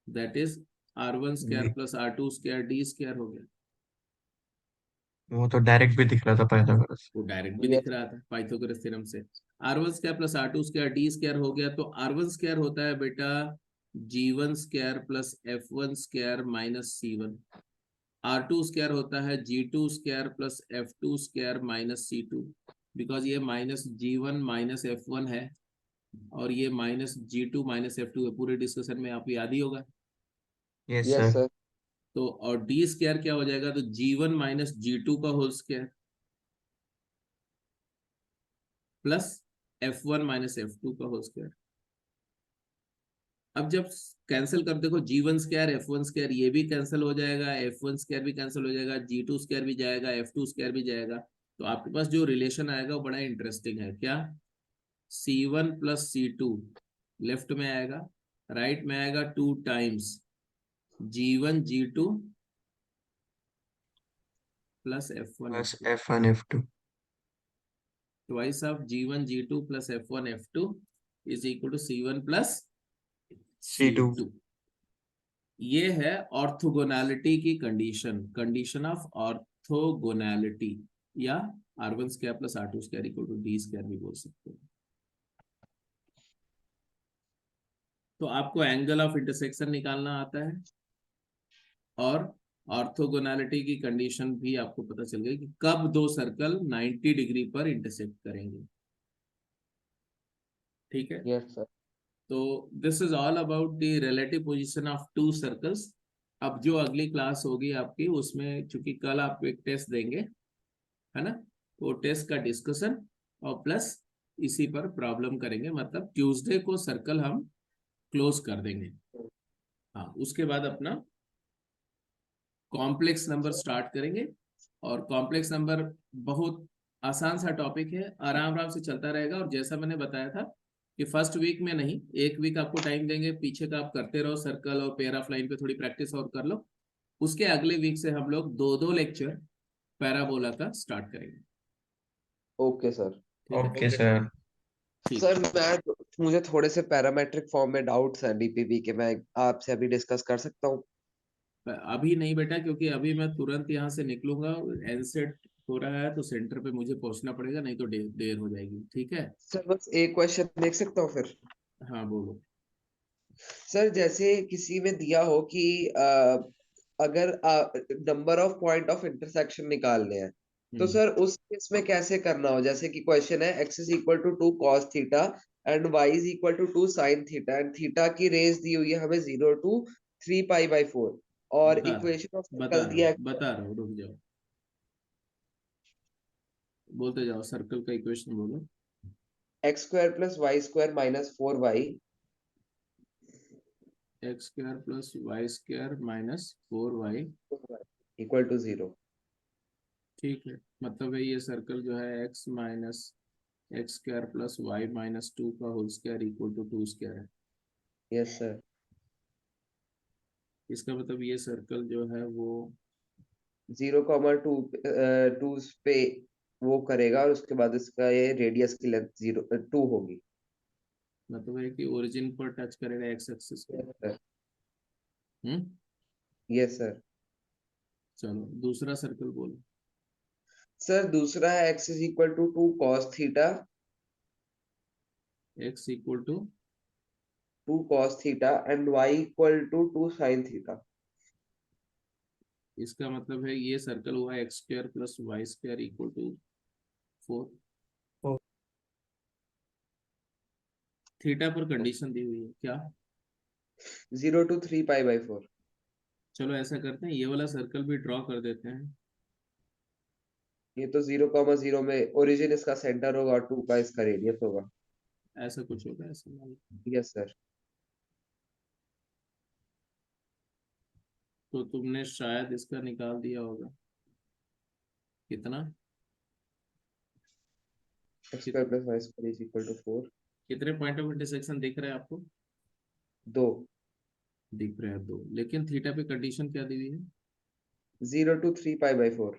that is R1 square plus R2 square D square हो गया, वो तो डायरेक्ट भी दिख रहा था पाइथागोरस। वो डायरेक्ट भी Yes. दिख रहा था पाइथागोरस थ्योरम से। R1 square plus R2 square D square हो गया, तो R1 स्क्वायर होता है बेटा G1 square plus F1 square minus C1, R2 square होता है G2 square plus F2 square minus C2, because ये माइनस G1 माइनस F1 है और ये माइनस G2 माइनस F2 है, पूरे डिस्कशन में आपको याद ही होगा। Yes Yes, sir. sir. तो और D स्क्वायर क्या हो जाएगा, तो G1 माइनस G2 का whole square plus F1 minus F2 का होल स्क्वायर। अब जब कैंसिल कर देखो G1 स्क्वायर F1 स्क्वायर ये भी कैंसिल हो जाएगा, F1 स्क्वायर भी कैंसिल हो जाएगा, G2 स्क्वायर भी जाएगा, F2 स्क्वायर भी जाएगा, तो आपके पास जो रिलेशन आएगा वो बड़ा इंटरेस्टिंग है। क्या, C1 प्लस C2 लेफ्ट में आएगा, राइट में आएगा 2 times G1 G2 plus F1 plus F2, F1 F2 twice of G1 G2 plus F1 F2 is equal to C1 plus C2। C2। ये है ऑर्थोगोनैलिटी की कंडीशन, कंडीशन ऑफ ऑर्थोगोनैलिटी, या R1 square plus R2 square equal to D square भी बोल सकते हैं। तो आपको एंगल ऑफ इंटरसेक्शन निकालना आता है और ऑर्थोगोनैलिटी की कंडीशन भी आपको पता चल गई कि कब दो सर्कल 90 डिग्री पर इंटरसेक्ट करेंगे। ठीक है, Yes, sir. तो this is all about the relative position of to circles. अब जो अगली क्लास होगी आपकी उसमें, चूंकि कल आप एक टेस्ट देंगे है ना, वो टेस्ट का डिस्कशन और प्लस इसी पर प्रॉब्लम करेंगे, मतलब ट्यूसडे को सर्कल हम क्लोज कर देंगे। हाँ, उसके बाद अपना कॉम्प्लेक्स नंबर स्टार्ट करेंगे, और कॉम्प्लेक्स नंबर बहुत आसान सा टॉपिक है, आराम आराम से चलता रहेगा। और जैसा मैंने बताया था कि फर्स्ट वीक में नहीं, एक वीक आपको टाइम देंगे, पीछे का आप करते रहो, सर्कल और पेयर ऑफ लाइन पे थोड़ी प्रैक्टिस और कर लो। उसके अगले वीक से हम लोग 2-2 लेक्चर पैराबोला का स्टार्ट करेंगे। Okay, sir. ठीक है, ओके सर। ठीक सर मुझे थोड़े से पैरामेट्रिक फॉर्म में डाउट्स हैं डीपीपी के, मैं आपसे अभी डिस्कस कर सकता हूँ? अभी नहीं बेटा, क्योंकि अभी मैं तुरंत यहाँ से निकलूंगा, एनसेट हो रहा है तो सेंटर पे मुझे पहुंचना पड़ेगा, नहीं तो देर हो जाएगी। ठीक है, सर बस एक क्वेश्चन देख सकता हूँ फिर? हाँ बोलो। सर जैसे किसी में दिया हो कि अगर number of point of intersection निकालने हैं, तो सर उस केस में कैसे करना हो? जैसे कि क्वेश्चन है x is equal to 2 cos theta and y is equal to 2 sin theta, and theta की रेंज दी हुई है हमें 0 to 3 पाई बाई 4, और इक्वेशन ऑफ सर्कल दिया है बता रहा हूँ, रुक जाओ, बोलते जाओ, सर्कल का इक्वेशन बोलो। x square plus y square minus 4y x square plus y square minus 4y equal to 0। ठीक है, मतलब है ये सर्कल जो है x minus x square plus y minus 2 का whole square equal to 2 square है। Yes sir. इसका मतलब ये सर्कल जो है वो 0,2 2 पे वो करेगा, और उसके बाद इसका ये रेडियस की लेंथ 2 होगी। मतलब है कि ओरिजिन पर टच करेगा एक्स एक्सिस को। Yes sir. Hmm, yes sir. चलो दूसरा सर्कल बोलो। सर दूसरा है x is equal to 2 cos theta, x equal to 2 cos theta and y equal to 2 sin theta. इसका मतलब है ये सर्कल हुआ x square plus y square equal to 4। Four. Theta पर कंडीशन दी हुई है क्या? 0 to 3 pi by 4। चलो ऐसा करते हैं, ये वाला सर्कल भी ड्रॉ कर देते हैं। ये तो 0,0 में ओरिजिन इसका सेंटर होगा और 2 का इसका रेडियस होगा। ऐसा कुछ होगा, ऐसा मान लो। Yes sir. तो तुमने शायद इसका निकाल दिया होगा, कितना? x square plus y square is equal to 4। कितने पॉइंट ऑफ इंटरसेक्शन दिख रहे हैं आपको? 2। दिख रहे हैं 2, लेकिन थीटा पे कंडीशन क्या दी हुई है? 0 to 3 pi by 4।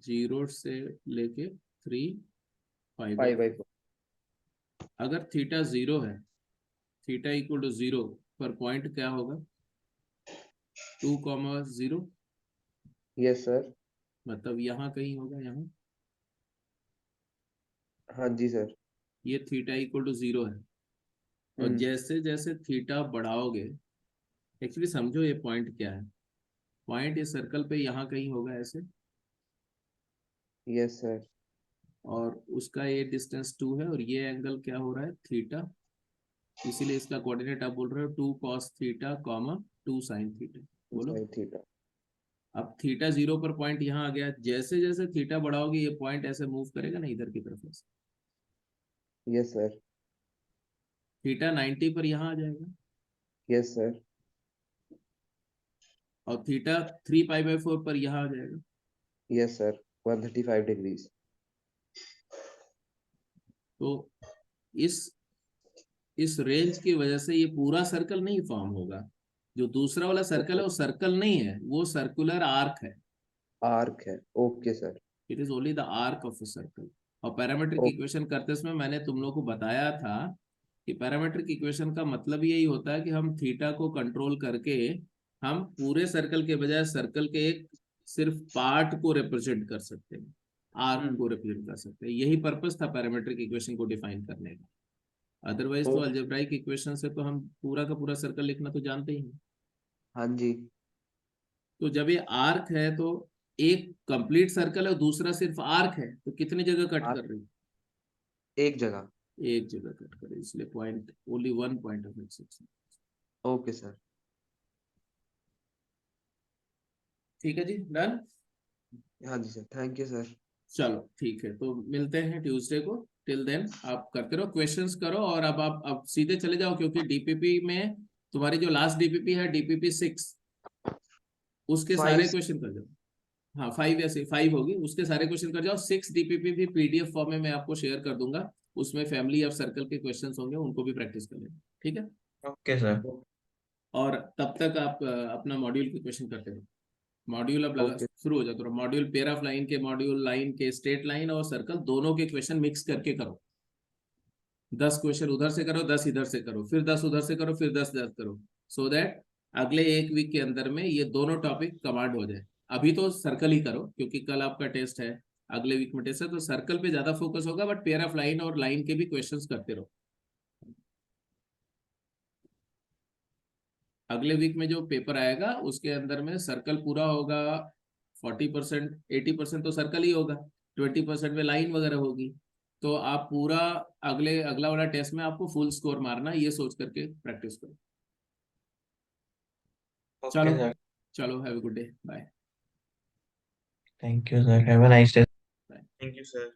0 से लेके 3 pi पाई। by 4। अगर थीटा 0 है, थीटा इक्वल टू 0 पर पॉइंट क्या होगा? 2,0। Yes sir. मतलब यहाँ कहीं होगा, यहाँ। हाँ जी सर। ये थीटा इक्वल टू 0 है, और जैसे जैसे थीटा बढ़ाओगे, एक्चुअली समझो ये पॉइंट क्या है। पॉइंट इस सर्कल पे यहाँ कहीं होगा ऐसे, यस सर। और उसका ये डिस्टेंस 2 है, और ये एंगल क्या हो रहा है? थीटा। इसीलिए इसका कोऑर्डिनेट आप बोल रहे हो 2 cos theta comma 2 sin theta. बोलो। sin theta. अब थीटा 0 पर पॉइंट यहाँ आ गया, जैसे जैसे थीटा बढ़ाओगे ये पॉइंट ऐसे मूव करेगा ना इधर की तरफ ऐसे। Yes sir. थीटा 90 पर यहाँ आ जाएगा, यस सर। और थीटा 3 pi/4 पर यहाँ आ जाएगा। Yes sir. 135 डिग्रीज। तो इस रेंज की वजह से ये पूरा सर्कल नहीं फॉर्म होगा। जो दूसरा वाला सर्कल है वो सर्कल नहीं है, वो सर्कुलर आर्क है। आर्क है। Okay sir. It is only the arc of a circle. और पैरामेट्रिक इक्वेशन करते समय मैंने तुम लोग को बताया था कि पैरामेट्रिक इक्वेशन का मतलब यही होता है कि हम थीटा को कंट्रोल करके हम पूरे सर्कल के बजाय सर्कल के एक सिर्फ पार्ट को रिप्रेजेंट कर सकते हैं, आर्क को रिप्रेजेंट कर सकते हैं। यही पर्पस था पैरामेट्रिक इक्वेशन को डिफाइन करने का। अदरवाइज तो अलजेब्राइक इक्वेशन से तो हम पूरा का पूरा सर्कल लिखना तो जानते ही हैं। हाँ जी। तो जब ये आर्क है तो एक कंप्लीट सर्कल है और दूसरा सिर्फ आर्क है, तो कितनी जगह कट कर रही है? एक जगह। एक जगह कट कर रही है, इसलिए point only 1 point of intersection. Okay sir. ठीक है जी, डन। हाँ जी सर, थैंक यू सर। चलो ठीक है, तो मिलते हैं ट्यूसडे को। टिल देन आप करते रहो, क्वेश्चंस करो, और अब सीधे चले जाओ, क्योंकि डीपीपी में तुम्हारी जो लास्ट डीपीपी है DPP 6, उसके सारे क्वेश्चन कर जाओ। हाँ 5 या 5 होगी, उसके सारे क्वेश्चन कर जाओ। 6 DPP भी PDF फॉर्म में मैं आपको शेयर कर दूंगा, उसमें फैमिली ऑफ सर्कल के क्वेश्चंस होंगे, उनको भी प्रैक्टिस कर लेना। ठीक है, ओके सर। और तब तक आप अपना मॉड्यूल के क्वेश्चन करते रहो। मॉड्यूल अब लगा शुरू हो जाता है। मॉड्यूल पेयर ऑफ लाइन के, मॉड्यूल लाइन के, स्ट्रेट लाइन और सर्कल दोनों के क्वेश्चन मिक्स करके करो। 10 क्वेश्चन उधर से करो, 10 इधर से करो, फिर 10 उधर से करो, फिर 10 इधर करो, सो दैट अगले एक वीक के अंदर में ये दोनों टॉपिक कमांड हो जाए। अभी तो सर्कल ही करो, क्योंकि कल आपका टेस्ट है, अगले वीक में टेस्ट है, तो सर्कल पे ज्यादा फोकस होगा, बट पेयर ऑफ लाइन और लाइन के भी क्वेश्चंस करते रहो। अगले वीक में जो पेपर आएगा उसके अंदर में सर्कल पूरा होगा 40%, 80% तो सर्कल ही होगा, 20% में लाइन वगैरह होगी। तो आप पूरा अगला वाला टेस्ट में आपको फुल स्कोर मारना, ये सोच करके प्रैक्टिस करो। ओके चलो सर। चलो, have a good day, bye. Thank you sir, have a nice day. Bye. Thank you sir.